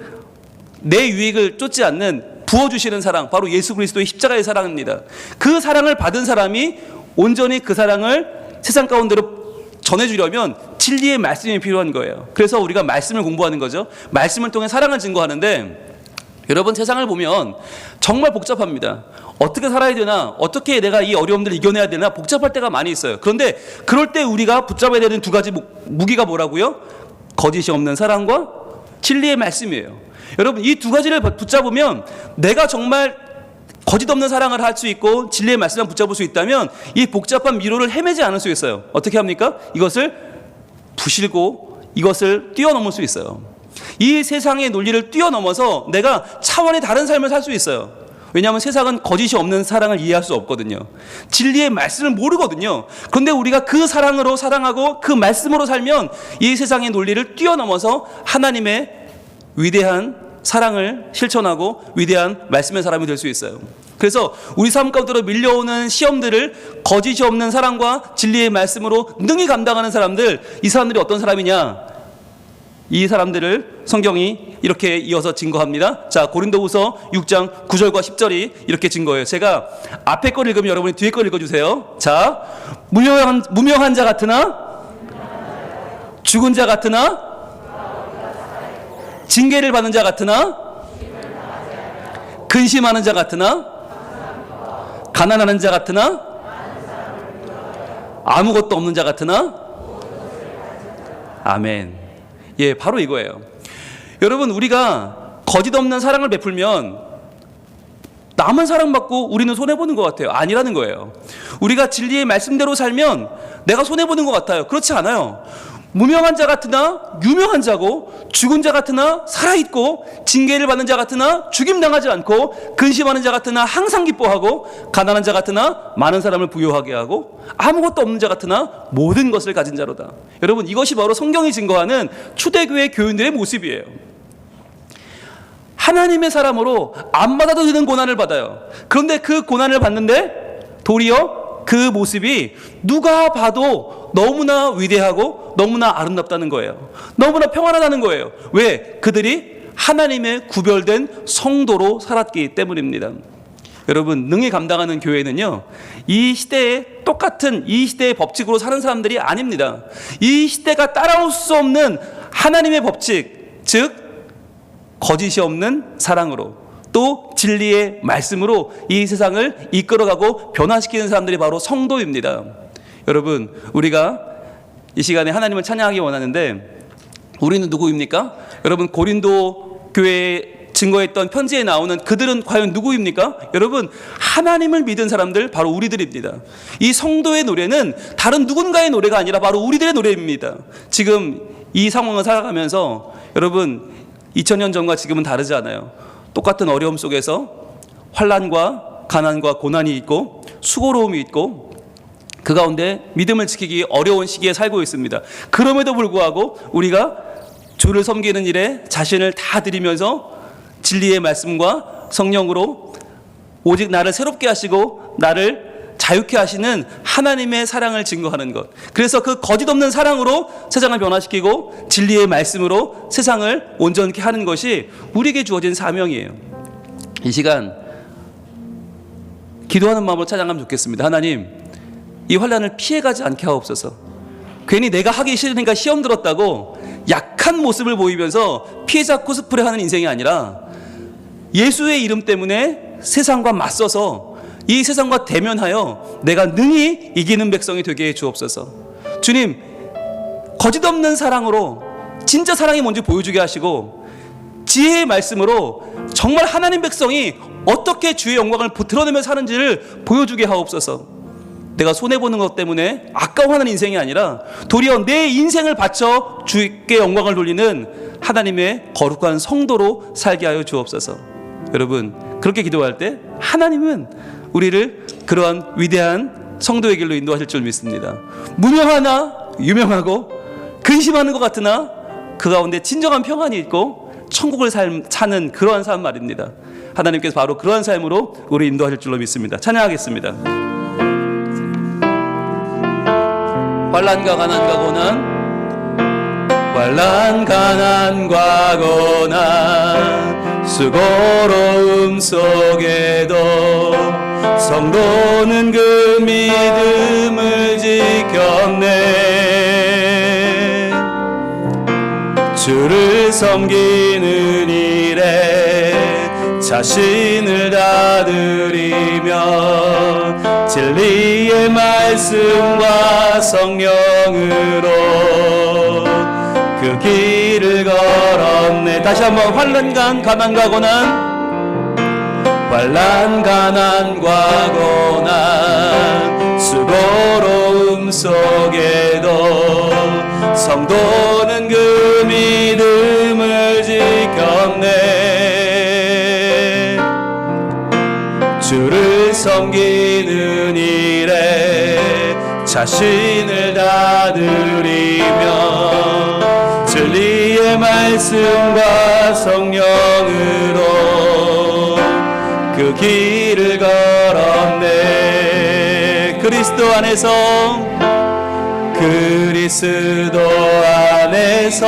내 유익을 쫓지 않는 부어주시는 사랑, 바로 예수 그리스도의 십자가의 사랑입니다. 그 사랑을 받은 사람이 온전히 그 사랑을 세상 가운데로 전해주려면 진리의 말씀이 필요한 거예요. 그래서 우리가 말씀을 공부하는 거죠. 말씀을 통해 사랑을 증거하는데, 여러분, 세상을 보면 정말 복잡합니다. 어떻게 살아야 되나, 어떻게 내가 이 어려움들을 이겨내야 되나, 복잡할 때가 많이 있어요. 그런데 그럴 때 우리가 붙잡아야 되는 두 가지 무기가 뭐라고요? 거짓이 없는 사랑과 진리의 말씀이에요. 여러분, 이 두 가지를 붙잡으면 내가 정말 거짓 없는 사랑을 할 수 있고 진리의 말씀을 붙잡을 수 있다면 이 복잡한 미로를 헤매지 않을 수 있어요. 어떻게 합니까? 이것을 부실고 이것을 뛰어넘을 수 있어요. 이 세상의 논리를 뛰어넘어서 내가 차원의 다른 삶을 살 수 있어요. 왜냐하면 세상은 거짓이 없는 사랑을 이해할 수 없거든요. 진리의 말씀을 모르거든요. 그런데 우리가 그 사랑으로 사랑하고 그 말씀으로 살면 이 세상의 논리를 뛰어넘어서 하나님의 위대한 사랑을 실천하고 위대한 말씀의 사람이 될 수 있어요. 그래서 우리 삶 가운데로 밀려오는 시험들을 거짓이 없는 사랑과 진리의 말씀으로 능히 감당하는 사람들, 이 사람들이 어떤 사람이냐? 이 사람들을 성경이 이렇게 이어서 증거합니다. 자, 고린도후서 6장 9절과 10절이 이렇게 증거해요. 제가 앞에 걸 읽으면 여러분이 뒤에 걸 읽어주세요. 자, 무명한 자 같으나 죽은 자 같으나 징계를 받는 자 같으나 근심하는 자 같으나 가난하는 자 같으나 아무것도 없는 자 같으나 아멘. 예, 바로 이거예요. 여러분, 우리가 거짓 없는 사랑을 베풀면 남은 사랑받고 우리는 손해보는 것 같아요. 아니라는 거예요. 우리가 진리의 말씀대로 살면 내가 손해보는 것 같아요. 그렇지 않아요. 무명한 자 같으나 유명한 자고, 죽은 자 같으나 살아있고, 징계를 받는 자 같으나 죽임당하지 않고, 근심하는 자 같으나 항상 기뻐하고, 가난한 자 같으나 많은 사람을 부유하게 하고, 아무것도 없는 자 같으나 모든 것을 가진 자로다. 여러분, 이것이 바로 성경이 증거하는 초대교회 교인들의 모습이에요. 하나님의 사람으로 안 받아도 되는 고난을 받아요. 그런데 그 고난을 받는데 도리어 그 모습이 누가 봐도 너무나 위대하고 너무나 아름답다는 거예요. 너무나 평안하다는 거예요. 왜? 그들이 하나님의 구별된 성도로 살았기 때문입니다. 여러분, 능히 감당하는 교회는요, 이 시대에 똑같은 이 시대의 법칙으로 사는 사람들이 아닙니다. 이 시대가 따라올 수 없는 하나님의 법칙, 즉 거짓이 없는 사랑으로, 또 진리의 말씀으로 이 세상을 이끌어가고 변화시키는 사람들이 바로 성도입니다. 여러분, 우리가 이 시간에 하나님을 찬양하기 원하는데, 우리는 누구입니까? 여러분, 고린도 교회에 증거했던 편지에 나오는 그들은 과연 누구입니까? 여러분, 하나님을 믿은 사람들, 바로 우리들입니다. 이 성도의 노래는 다른 누군가의 노래가 아니라 바로 우리들의 노래입니다. 지금 이 상황을 살아가면서 여러분, 2000년 전과 지금은 다르지 않아요. 똑같은 어려움 속에서 환난과 가난과 고난이 있고 수고로움이 있고, 그 가운데 믿음을 지키기 어려운 시기에 살고 있습니다. 그럼에도 불구하고 우리가 주를 섬기는 일에 자신을 다 드리면서 진리의 말씀과 성령으로 오직 나를 새롭게 하시고 나를 자유케 하시는 하나님의 사랑을 증거하는 것. 그래서 그 거짓 없는 사랑으로 세상을 변화시키고 진리의 말씀으로 세상을 온전케 하는 것이 우리에게 주어진 사명이에요. 이 시간 기도하는 마음으로 찬양하면 좋겠습니다. 하나님, 이 환난을 피해가지 않게 하옵소서. 괜히 내가 하기 싫으니까 시험 들었다고 약한 모습을 보이면서 피해자 코스프레 하는 인생이 아니라 예수의 이름 때문에 세상과 맞서서 이 세상과 대면하여 내가 능히 이기는 백성이 되게 해 주옵소서. 주님, 거짓 없는 사랑으로 진짜 사랑이 뭔지 보여주게 하시고, 지혜의 말씀으로 정말 하나님 백성이 어떻게 주의 영광을 드러내며 사는지를 보여주게 하옵소서. 내가 손해보는 것 때문에 아까워하는 인생이 아니라 도리어 내 인생을 바쳐 주께 영광을 돌리는 하나님의 거룩한 성도로 살게 하여 주옵소서. 여러분, 그렇게 기도할 때 하나님은 우리를 그러한 위대한 성도의 길로 인도하실 줄 믿습니다. 무명하나 유명하고 근심하는 것 같으나 그 가운데 진정한 평안이 있고 천국을 사는 그러한 삶 말입니다. 하나님께서 바로 그러한 삶으로 우리 인도하실 줄로 믿습니다. 찬양하겠습니다. 환난과 가난과 고난, 환난 가난과 고난, 수고로움 속에도 성도는 그 믿음을 지켰네. 주를 섬기는 일에 자신을 다 드리며 진리의 말씀과 성령으로 그 길을 걸었네. 다시 한번 환난과 가난과 고난, 환난 가난과 고난, 수고로움 속에도 성도는 그 믿음을 지켰네. 주를 섬기는 일에 자신을 다 드리며 진리의 주의 말씀과 성령으로 그 길을 걸었네. 그리스도 안에서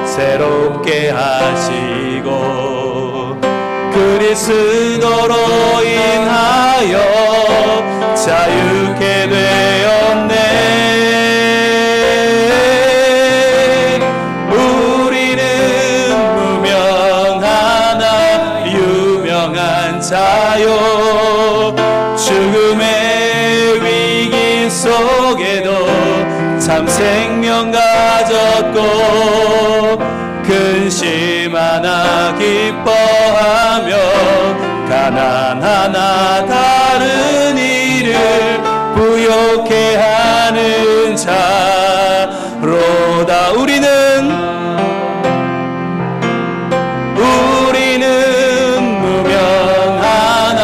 새롭게 하시고 그리스도로 인하여 자유케 되었네. 우리는 무명하나 유명한 자요, 죽음의 위기 속에도 참 생명 가졌고 근심 하나 기뻐하며 가난하나 다른 이를 부욕해 하는 자로다. 우리는 무명하나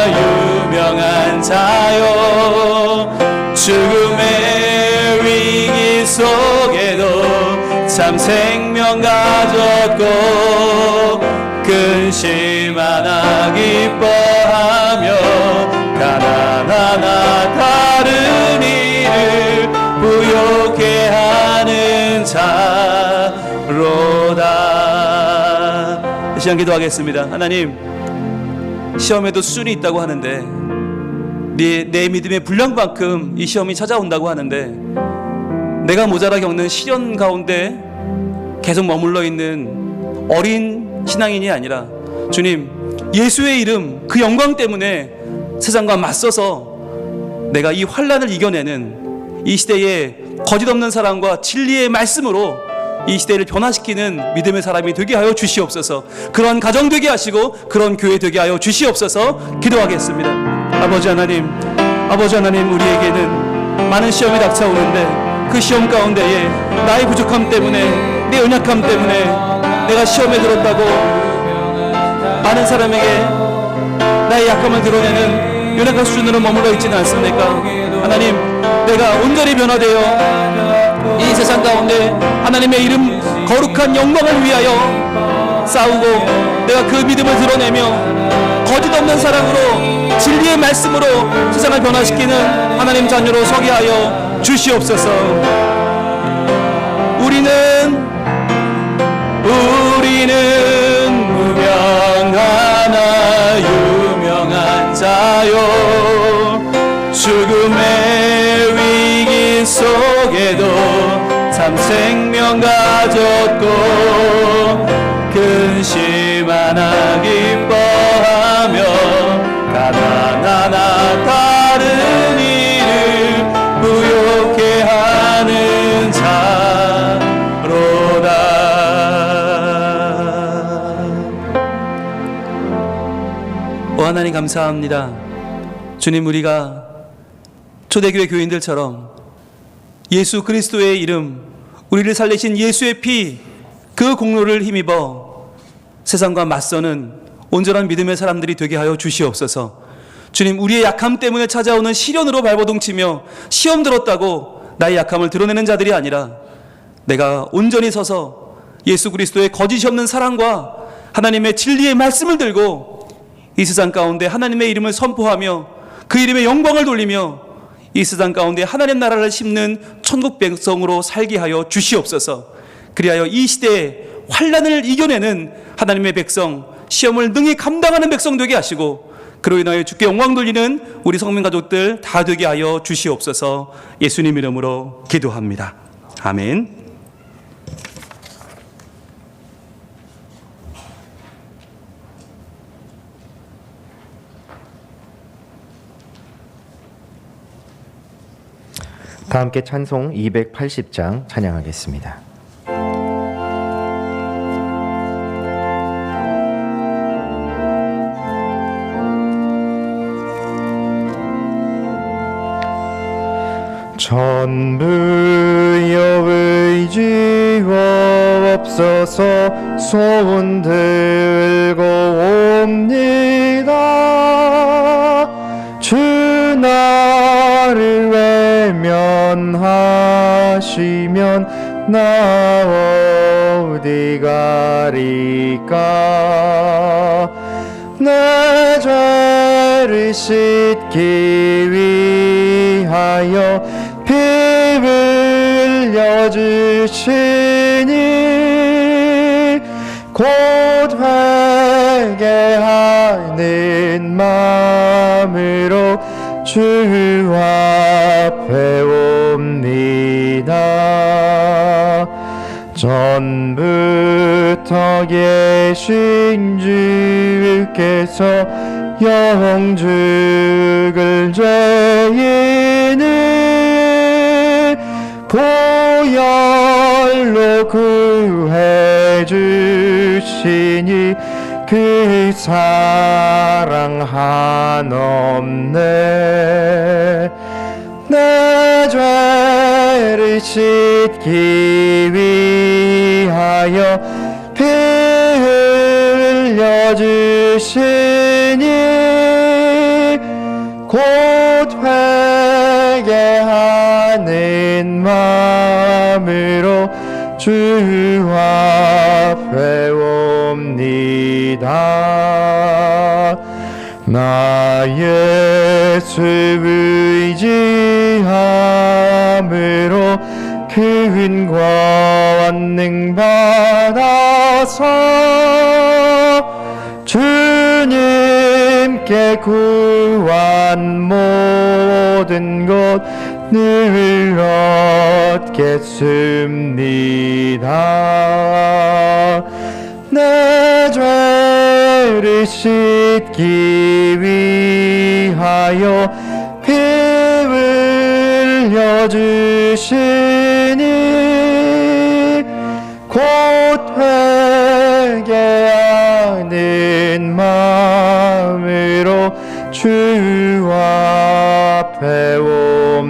유명한 자요, 죽음의 위기 속에도 참 생명 가졌고 근심 하나 기뻐하며 가난하나 다른 이를 부욕해 하는 자로다. 이 시간 기도하겠습니다. 하나님, 시험에도 수준이 있다고 하는데 내 믿음의 분량만큼 이 시험이 찾아온다고 하는데 내가 모자라 겪는 시련 가운데 계속 머물러 있는 어린 신앙인이 아니라 주님, 예수의 이름 그 영광 때문에 세상과 맞서서 내가 이 환난을 이겨내는 이 시대의 거짓 없는 사랑과 진리의 말씀으로 이 시대를 변화시키는 믿음의 사람이 되게 하여 주시옵소서. 그런 가정 되게 하시고 그런 교회 되게 하여 주시옵소서. 기도하겠습니다. 아버지 하나님, 우리에게는 많은 시험이 닥쳐오는데 그 시험 가운데에 나의 부족함 때문에, 내 연약함 때문에 내가 시험에 들었다고 많은 사람에게 나의 약함을 드러내는 연약한 수준으로 머물러 있지는 않습니까? 하나님, 내가 온전히 변화되어 이 세상 가운데 하나님의 이름 거룩한 영광을 위하여 싸우고 내가 그 믿음을 드러내며 거짓 없는 사랑으로 진리의 말씀으로 세상을 변화시키는 하나님 자녀로 서게 하여 주시옵소서. 우리는 무명하나 유명한 자요, 죽음의 위기 속에도 참 생명 가졌고 근심 하나 기뻐하며 가난하나 다른 이를 부욕해 하는 자로다. 오 하나님, 감사합니다. 주님, 우리가 초대교회 교인들처럼 예수 그리스도의 이름, 우리를 살리신 예수의 피, 그 공로를 힘입어 세상과 맞서는 온전한 믿음의 사람들이 되게 하여 주시옵소서. 주님, 우리의 약함 때문에 찾아오는 시련으로 발버둥치며 시험 들었다고 나의 약함을 드러내는 자들이 아니라 내가 온전히 서서 예수 그리스도의 거짓이 없는 사랑과 하나님의 진리의 말씀을 들고 이 세상 가운데 하나님의 이름을 선포하며 그 이름의 영광을 돌리며 이 세상 가운데 하나님 나라를 심는 천국 백성으로 살게 하여 주시옵소서. 그리하여 이 시대에 환난을 이겨내는 하나님의 백성, 시험을 능히 감당하는 백성 되게 하시고 그로 인하여 주께 영광 돌리는 우리 성민 가족들 다 되게 하여 주시옵소서. 예수님 이름으로 기도합니다. 아멘. 다 함께 찬송 280장 찬양하겠습니다. 전부여 의지옵소서. 손 들고 옵니다. 주 나를 외면하시면 나어디 어디 가리까 내 죄를 씻기 위하여 피 흘려주시니 곧 회개하는 마음으로 주 앞에 옵니다. 전부터 계신 주께서 영죽을 죄인을 보혈로 구해 주시니 그 사랑 한없네. 내 죄를 씻기 위하여 피 흘려주시니 곧 회개하는 마음으로 주 앞에 옵니다. 나 예수 의지함으로 큰 권능 받아서 주님께 구한 모든 것 늘 얻겠습니다. 내 죄를 씻기 위하여 피 흘려주시니 곧 회개하는 마음으로 주 앞에 옵니다.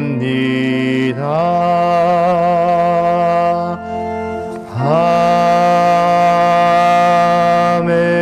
아멘.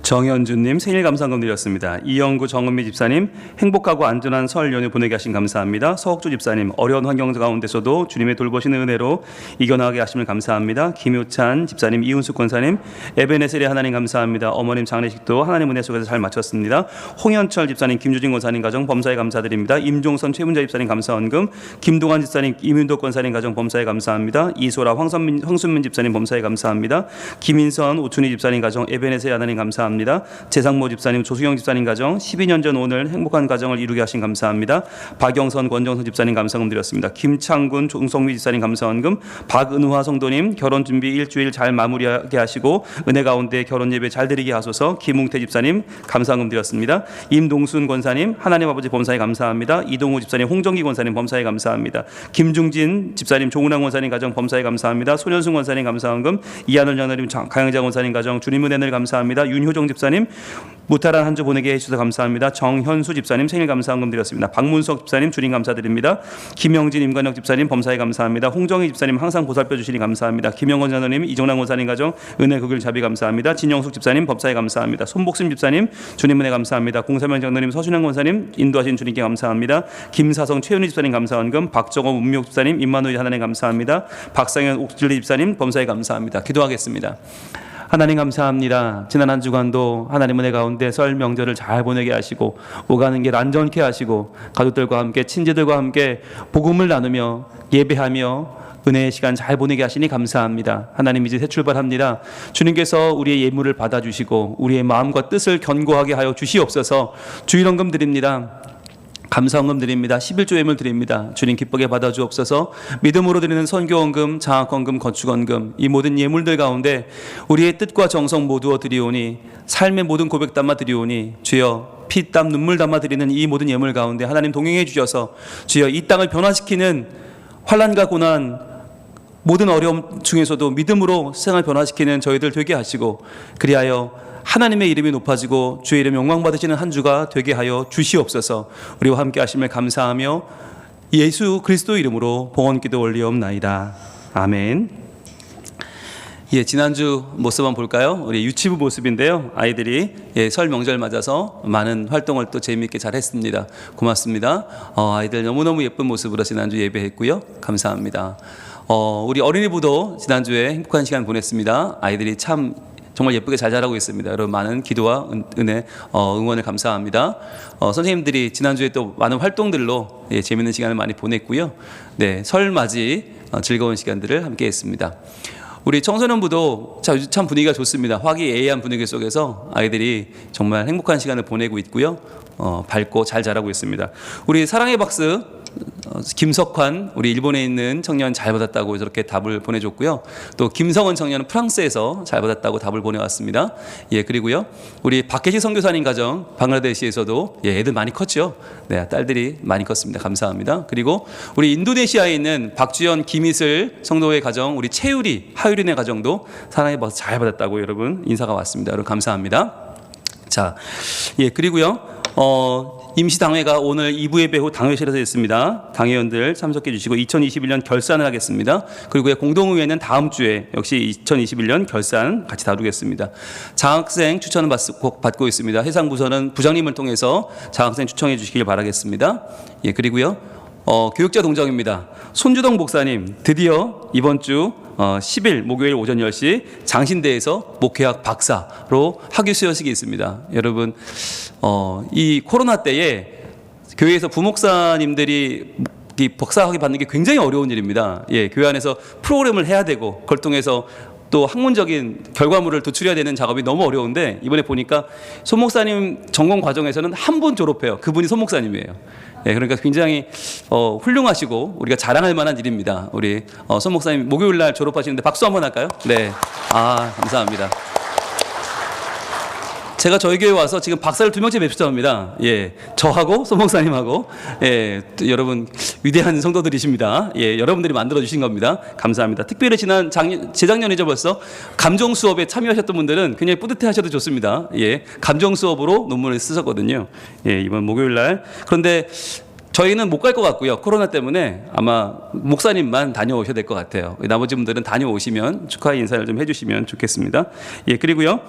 정현주님 생일 감사금 드렸습니다. 이영구 정은미 집사님 행복하고 안전한 설 연휴 보내게 하신 감사합니다. 서옥주 집사님 어려운 환경 가운데서도 주님의 돌보시는 은혜로 이겨나가게 하심을 감사합니다. 김효찬 집사님, 이은숙 권사님 에베네셀의 하나님 감사합니다. 어머님 장례식도 하나님 은혜 속에서 잘 마쳤습니다. 홍현철 집사님, 김주진 권사님 가정 범사에 감사드립니다. 임종선 최문자 집사님 감사원금, 김동환 집사님, 이민도 권사님 가정 범사에 감사합니다. 이소라 황순민 집사님 범사에 감사합니다. 김인선 오춘희 집사님 가정 에베네셀의 하나님 감사합니다. 재상모 집사님, 조수경 집사님 가정 12년 전 오늘 행복한 가정을 이루게 하신 감사합니다. 박영선, 권정선 집사님 감사금 드렸습니다. 김창군, 종성미 집사님 감사원금, 박은화 성도님 결혼 준비 일주일 잘 마무리하게 하시고 은혜 가운데 결혼 예배 잘 드리게 하소서. 김웅태 집사님 감사금 드렸습니다. 임동순 권사님 하나님 아버지 범사에 감사합니다. 이동우 집사님, 홍정기 권사님 범사에 감사합니다. 김중진 집사님, 조은왕 권사님 가정 범사에 감사합니다. 손현승 권사님 감사원금, 이하늘 장로님, 강영자 권사님 가정 주님 은혜를 감사합니다. 윤효정 집사님 무탈한 한 주 보내게 해주셔서 감사합니다. 정현수 집사님 생일 감사헌금 드렸습니다. 박문석 집사님 주님 감사드립니다. 김영진 임관혁 집사님 범사에 감사합니다. 홍정희 집사님 항상 보살펴 주시니 감사합니다. 김영건 장로님 이종남 권사님 가정 은혜 극일 자비 감사합니다. 진영숙 집사님 법사에 감사합니다. 손복심 집사님 주님 은혜 감사합니다. 공사명 장로님 서준영 권사님 인도하신 주님께 감사합니다. 김사성 최윤희 집사님 감사헌금 박정호 문묘 집사님 임마누엘 하나님 감사합니다. 박상현 옥진리 집사님 범사에 감사합니다. 기도하겠습니다. 하나님 감사합니다. 지난 한 주간도 하나님 은혜 가운데 설 명절을 잘 보내게 하시고 오가는 길 안전케 하시고 가족들과 함께 친지들과 함께 복음을 나누며 예배하며 은혜의 시간 잘 보내게 하시니 감사합니다. 하나님 이제 새 출발합니다. 주님께서 우리의 예물을 받아주시고 우리의 마음과 뜻을 견고하게 하여 주시옵소서. 주일헌금 드립니다. 감사헌금 드립니다. 11조 예물 드립니다. 주님 기쁘게 받아주옵소서. 믿음으로 드리는 선교헌금, 장학헌금, 건축헌금 이 모든 예물들 가운데 우리의 뜻과 정성 모두어 드리오니 삶의 모든 고백 담아 드리오니 주여 피, 땀, 눈물 담아 드리는 이 모든 예물 가운데 하나님 동행해 주셔서 주여 이 땅을 변화시키는 환난과 고난 모든 어려움 중에서도 믿음으로 세상을 변화시키는 저희들 되게 하시고 그리하여 하나님의 이름이 높아지고 주의 이름 영광받으시는 한 주가 되게 하여 주시옵소서. 우리와 함께 하심을 감사하며 예수 그리스도 이름으로 봉헌기도 올리옵나이다. 아멘. 예, 지난주 모습 한번 볼까요? 우리 유치부 모습인데요. 아이들이 설 명절 맞아서 많은 활동을 또 재미있게 잘 했습니다. 고맙습니다. 아이들 너무너무 예쁜 모습으로 지난주 예배했고요. 감사합니다. 우리 어린이부도 지난주에 행복한 시간 보냈습니다. 아이들이 참 정말 예쁘게 잘 자라고 있습니다. 여러분 많은 기도와 은혜, 응원을 감사합니다. 선생님들이 지난주에 또 많은 활동들로 재미있는 시간을 많이 보냈고요. 네, 설 맞이 즐거운 시간들을 함께 했습니다. 우리 청소년부도 참 분위기가 좋습니다. 화기애애한 분위기 속에서 아이들이 정말 행복한 시간을 보내고 있고요. 밝고 잘 자라고 있습니다. 우리 사랑의 박스 김석환 우리 일본에 있는 청년 잘 받았다고 저렇게 답을 보내줬고요. 또 김성은 청년은 프랑스에서 잘 받았다고 답을 보내왔습니다. 예, 그리고요 우리 박혜식 선교사님 가정 방글라데시에서도 애들 많이 컸죠. 네, 딸들이 많이 컸습니다. 감사합니다. 그리고 우리 인도네시아에 있는 박주연 김이슬 성도의 가정 우리 채유리 하유린의 가정도 사랑의 박스 잘 받았다고 여러분 인사가 왔습니다. 여러분 감사합니다. 자, 예, 그리고요 임시당회가 오늘 2부 예배 후 당회실에서 있습니다. 당회원들 참석해 주시고 2021년 결산을 하겠습니다. 그리고 공동의회는 다음 주에 역시 2021년 결산 같이 다루겠습니다. 장학생 추천을 받고 있습니다. 해상부서는 부장님을 통해서 장학생 추천해 주시길 바라겠습니다. 예, 그리고요 교육자 동정입니다. 손주동 목사님 드디어 이번 주 10일 목요일 오전 10시 장신대에서 목회학 박사로 학위 수여식이 있습니다. 여러분 이 코로나 때에 교회에서 부목사님들이 이 박사학위 받는 게 굉장히 어려운 일입니다. 예, 교회 안에서 프로그램을 해야 되고 그걸 통해서 또 학문적인 결과물을 도출해야 되는 작업이 너무 어려운데 이번에 보니까 손 목사님 전공 과정에서는 한 분 졸업해요. 그분이 손 목사님이에요. 예, 그러니까 굉장히 훌륭하시고 우리가 자랑할 만한 일입니다. 우리 손 목사님 목요일 날 졸업하시는데 박수 한번 할까요? 네, 감사합니다. 제가 저희 교회 와서 지금 박사를 2명째 뵙시다 합니다. 예, 저하고 손 목사님하고 여러분 위대한 성도들이십니다. 예, 여러분들이 만들어 주신 겁니다. 감사합니다. 특별히 재작년이죠 벌써 감정 수업에 참여하셨던 분들은 굉장히 뿌듯해하셔도 좋습니다. 예, 감정 수업으로 논문을 쓰셨거든요. 예, 이번 목요일 날. 그런데 저희는 못 갈 것 같고요. 코로나 때문에 아마 목사님만 다녀오셔야 될 것 같아요. 나머지 분들은 다녀오시면 축하 인사를 좀 해주시면 좋겠습니다. 예, 그리고요.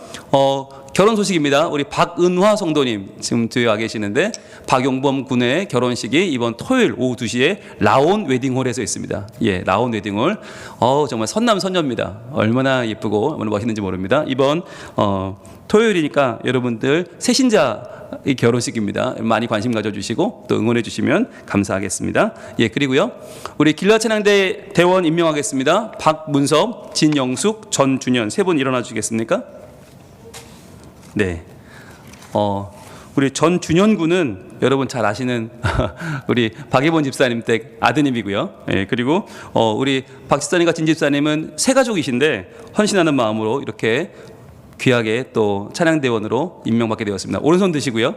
결혼 소식입니다. 우리 박은화 성도님 지금 뒤에 와 계시는데 박용범 군의 결혼식이 이번 토요일 오후 2시에 라온 웨딩홀에서 있습니다. 예, 라온 웨딩홀. 정말 선남선녀입니다. 얼마나 예쁘고 얼마나 멋있는지 모릅니다. 이번 토요일이니까 여러분들 새신자 이 결혼식입니다. 많이 관심 가져주시고 또 응원해 주시면 감사하겠습니다. 예, 그리고요 우리 길라찬양대 대원 임명하겠습니다. 박문섭, 진영숙, 전준현 세 분 일어나 주시겠습니까? 네. 우리 전준현 군은 여러분 잘 아시는 우리 박예본 집사님 댁 아드님이고요. 예, 그리고 우리 박 집사님과 진 집사님은 새 가족이신데 헌신하는 마음으로 이렇게 귀하게 또 찬양대원으로 임명받게 되었습니다. 오른손 드시고요.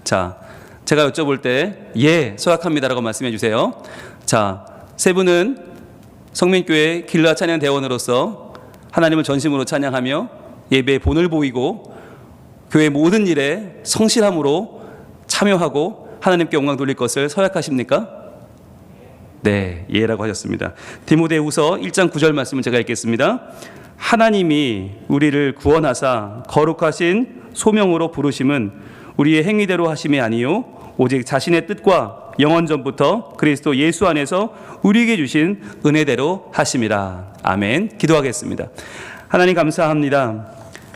자, 제가 여쭤볼 때 예, 소약합니다라고 말씀해 주세요. 자, 세 분은 성민교회 길라 찬양대원으로서 하나님을 전심으로 찬양하며 예배에 본을 보이고 교회 모든 일에 성실함으로 참여하고 하나님께 영광 돌릴 것을 서약하십니까? 네, 예라고 하셨습니다. 디모데후서 1장 9절 말씀을 제가 읽겠습니다. 하나님이 우리를 구원하사 거룩하신 소명으로 부르심은 우리의 행위대로 하심이 아니요 오직 자신의 뜻과 영원 전부터 그리스도 예수 안에서 우리에게 주신 은혜대로 하심이라. 아멘. 기도하겠습니다. 하나님 감사합니다.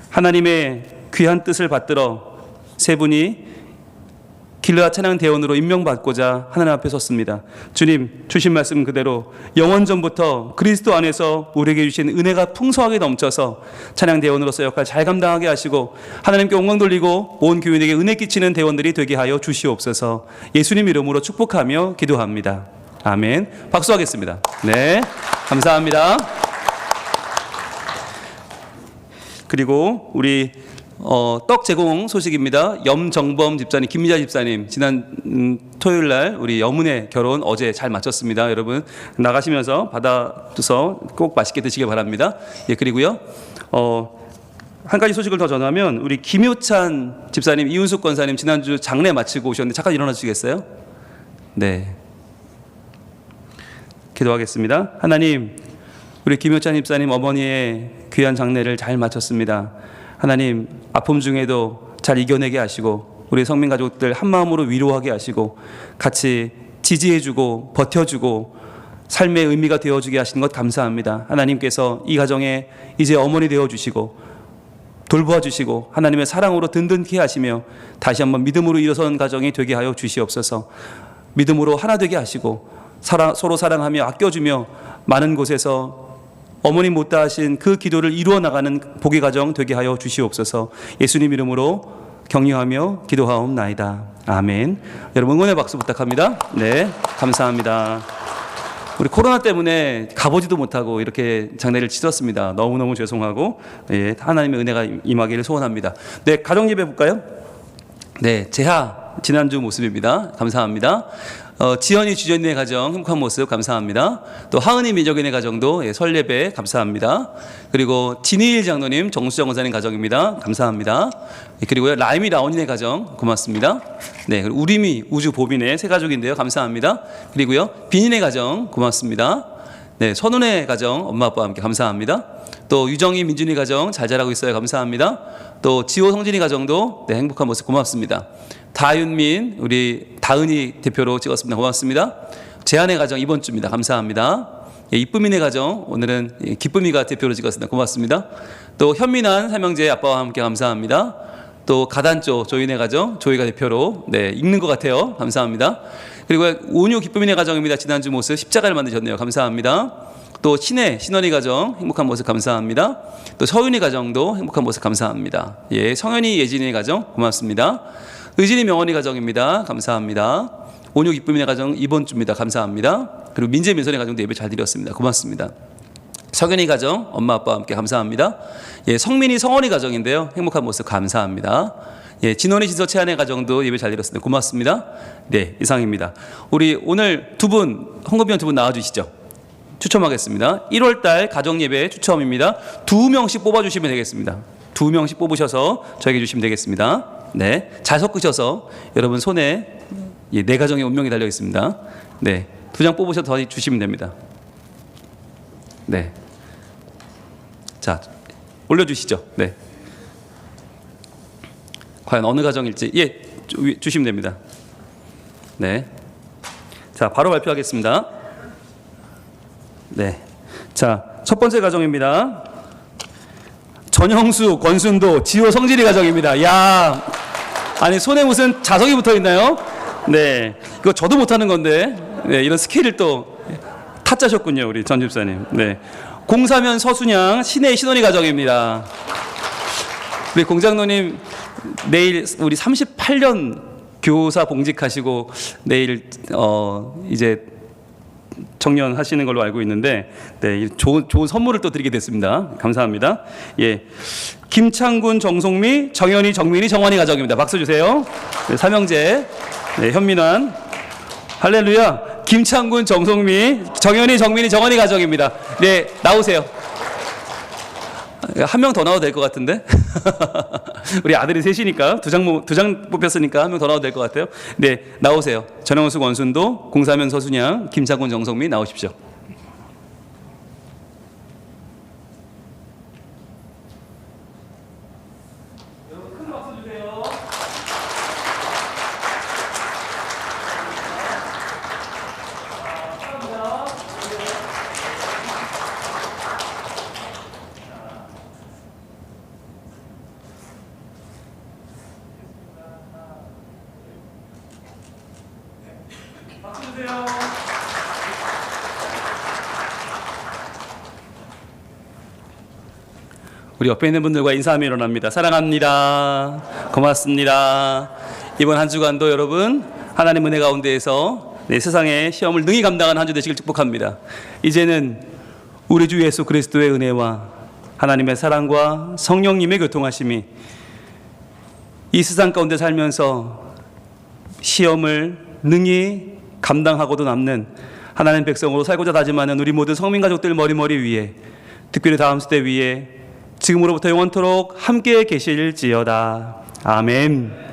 하나님의 귀한 뜻을 받들어 세 분이 길르앗 찬양 대원으로 임명받고자 하나님 앞에 섰습니다. 주님 주신 말씀 그대로 영원 전부터 그리스도 안에서 우리에게 주신 은혜가 풍성하게 넘쳐서 찬양 대원으로서 역할 잘 감당하게 하시고 하나님께 영광 돌리고 온 교인에게 은혜 끼치는 대원들이 되게 하여 주시옵소서. 예수님 이름으로 축복하며 기도합니다. 아멘. 박수하겠습니다. 네, 감사합니다. 그리고 우리 떡 제공 소식입니다. 염정범 집사님, 김미자 집사님 지난 토요일 날 우리 여문의 결혼 어제 잘 마쳤습니다. 여러분 나가시면서 받아서 꼭 맛있게 드시길 바랍니다. 예, 그리고요 한 가지 소식을 더 전하면 우리 김효찬 집사님, 이윤숙 권사님 지난주 장례 마치고 오셨는데 잠깐 일어나 주시겠어요? 네, 기도하겠습니다. 하나님, 우리 김효찬 집사님 어머니의 귀한 장례를 잘 마쳤습니다. 하나님, 아픔 중에도 잘 이겨내게 하시고 우리 성민 가족들 한마음으로 위로하게 하시고 같이 지지해주고 버텨주고 삶의 의미가 되어주게 하시는 것 감사합니다. 하나님께서 이 가정에 이제 어머니 되어주시고 돌보아 주시고 하나님의 사랑으로 든든히 하시며 다시 한번 믿음으로 일어선 가정이 되게 하여 주시옵소서. 믿음으로 하나 되게 하시고 서로 사랑하며 아껴주며 많은 곳에서 어머니 못다 하신 그 기도를 이루어 나가는 복의 가정 되게 하여 주시옵소서. 예수님 이름으로 격려하며 기도하옵나이다. 아멘. 여러분 응원의 박수 부탁합니다. 네, 감사합니다. 우리 코로나 때문에 가보지도 못하고 이렇게 장례를 치렀습니다. 너무너무 죄송하고 예, 하나님의 은혜가 임하기를 소원합니다. 네, 가정 예배 볼까요? 네, 재하 지난주 모습입니다. 감사합니다. 지연이 주전의 가정 행복한 모습 감사합니다. 또 하은이 미적인의 가정도 예, 설 예배 감사합니다. 그리고 진희일 장로님, 정수정 원사님 가정입니다. 감사합니다. 예, 그리고요 라임이 라온인의 가정 고맙습니다. 네, 그리고 우리미 우주 보빈의 세 가족인데요. 감사합니다. 그리고요 빈인의 가정 고맙습니다. 네, 선운의 가정 엄마 아빠와 함께 감사합니다. 또 유정이 민준이 가정 잘 자라고 있어요. 감사합니다. 또 지호 성진이 가정도 네, 행복한 모습 고맙습니다. 다윤민 우리 다은이 대표로 찍었습니다. 고맙습니다. 재한의 가정 이번 주입니다. 감사합니다. 예, 이쁨이네 가정 오늘은 예, 기쁨이가 대표로 찍었습니다. 고맙습니다. 또 현민한 삼형제 아빠와 함께 감사합니다. 또 가단조 조인의 가정 조이가 대표로 네, 읽는 것 같아요. 감사합니다. 그리고 온유 기쁨이네 가정입니다. 지난주 모습 십자가를 만드셨네요. 감사합니다. 또 신혜 신원이 가정 행복한 모습 감사합니다. 또 서윤이 가정도 행복한 모습 감사합니다. 예, 성현이 예진이 가정 고맙습니다. 의진이 명원이 가정입니다. 감사합니다. 온유 기쁨이네 가정 이번 주입니다. 감사합니다. 그리고 민재 민선의 가정도 예배 잘 드렸습니다. 고맙습니다. 석연이 가정 엄마 아빠와 함께 감사합니다. 예, 성민이 성원이 가정인데요. 행복한 모습 감사합니다. 예, 진원이 진서 채한의 가정도 예배 잘 드렸습니다. 고맙습니다. 네, 이상입니다. 우리 오늘 두 분 헌금위원 두 분 나와주시죠. 추첨하겠습니다. 1월달 가정예배 추첨입니다. 2명씩 뽑아주시면 되겠습니다. 2명씩 뽑으셔서 저에게 주시면 되겠습니다. 네, 잘 섞으셔서 여러분 손에 예, 내 가정의 운명이 달려 있습니다. 네, 2장 뽑으셔서 더 주시면 됩니다. 네, 자 올려주시죠. 네, 과연 어느 가정일지 예 주시면 됩니다. 네, 자 바로 발표하겠습니다. 네, 자 첫 번째 가정입니다. 전형수, 권순도, 지호, 성진이 가정입니다. 야, 아니 손에 무슨 자석이 붙어 있나요? 네, 이거 저도 못하는 건데 네, 이런 스킬을 또 타짜셨군요, 우리 전 집사님. 네, 공사면 서순양, 신의 신원이 가정입니다. 우리 공장노님 내일 우리 38년 교사 봉직하시고 내일 이제 정년하시는 걸로 알고 있는데 네, 좋은 선물을 또 드리게 됐습니다. 감사합니다. 예, 김창군, 정송미, 정현이, 정민이, 정원이 가정입니다. 박수 주세요. 네, 삼형제 네, 현민환 할렐루야. 김창군, 정송미, 정현이, 정민이, 정원이 가정입니다. 네, 나오세요. 한 명 더 나와도 될 것 같은데? 우리 아들이 셋이니까 두 장 뽑혔으니까 한 명 더 나와도 될 것 같아요. 네, 나오세요. 전영수 권순도, 공사면 서순양, 김창곤 정성민 나오십시오. 큰 박수 주세요. 우리 옆에 있는 분들과 인사하며 일어납니다. 사랑합니다. 고맙습니다. 이번 한 주간도 여러분 하나님 은혜 가운데에서 세상의 시험을 능히 감당하는 한 주 되시길 축복합니다. 이제는 우리 주 예수 그리스도의 은혜와 하나님의 사랑과 성령님의 교통하심이 이 세상 가운데 살면서 시험을 능히 감당하고도 남는 하나님 백성으로 살고자 다짐하는 우리 모든 성민 가족들 머리머리 위에, 특별히 다음 세대 위에 지금으로부터 영원토록 함께 계실지어다. 아멘.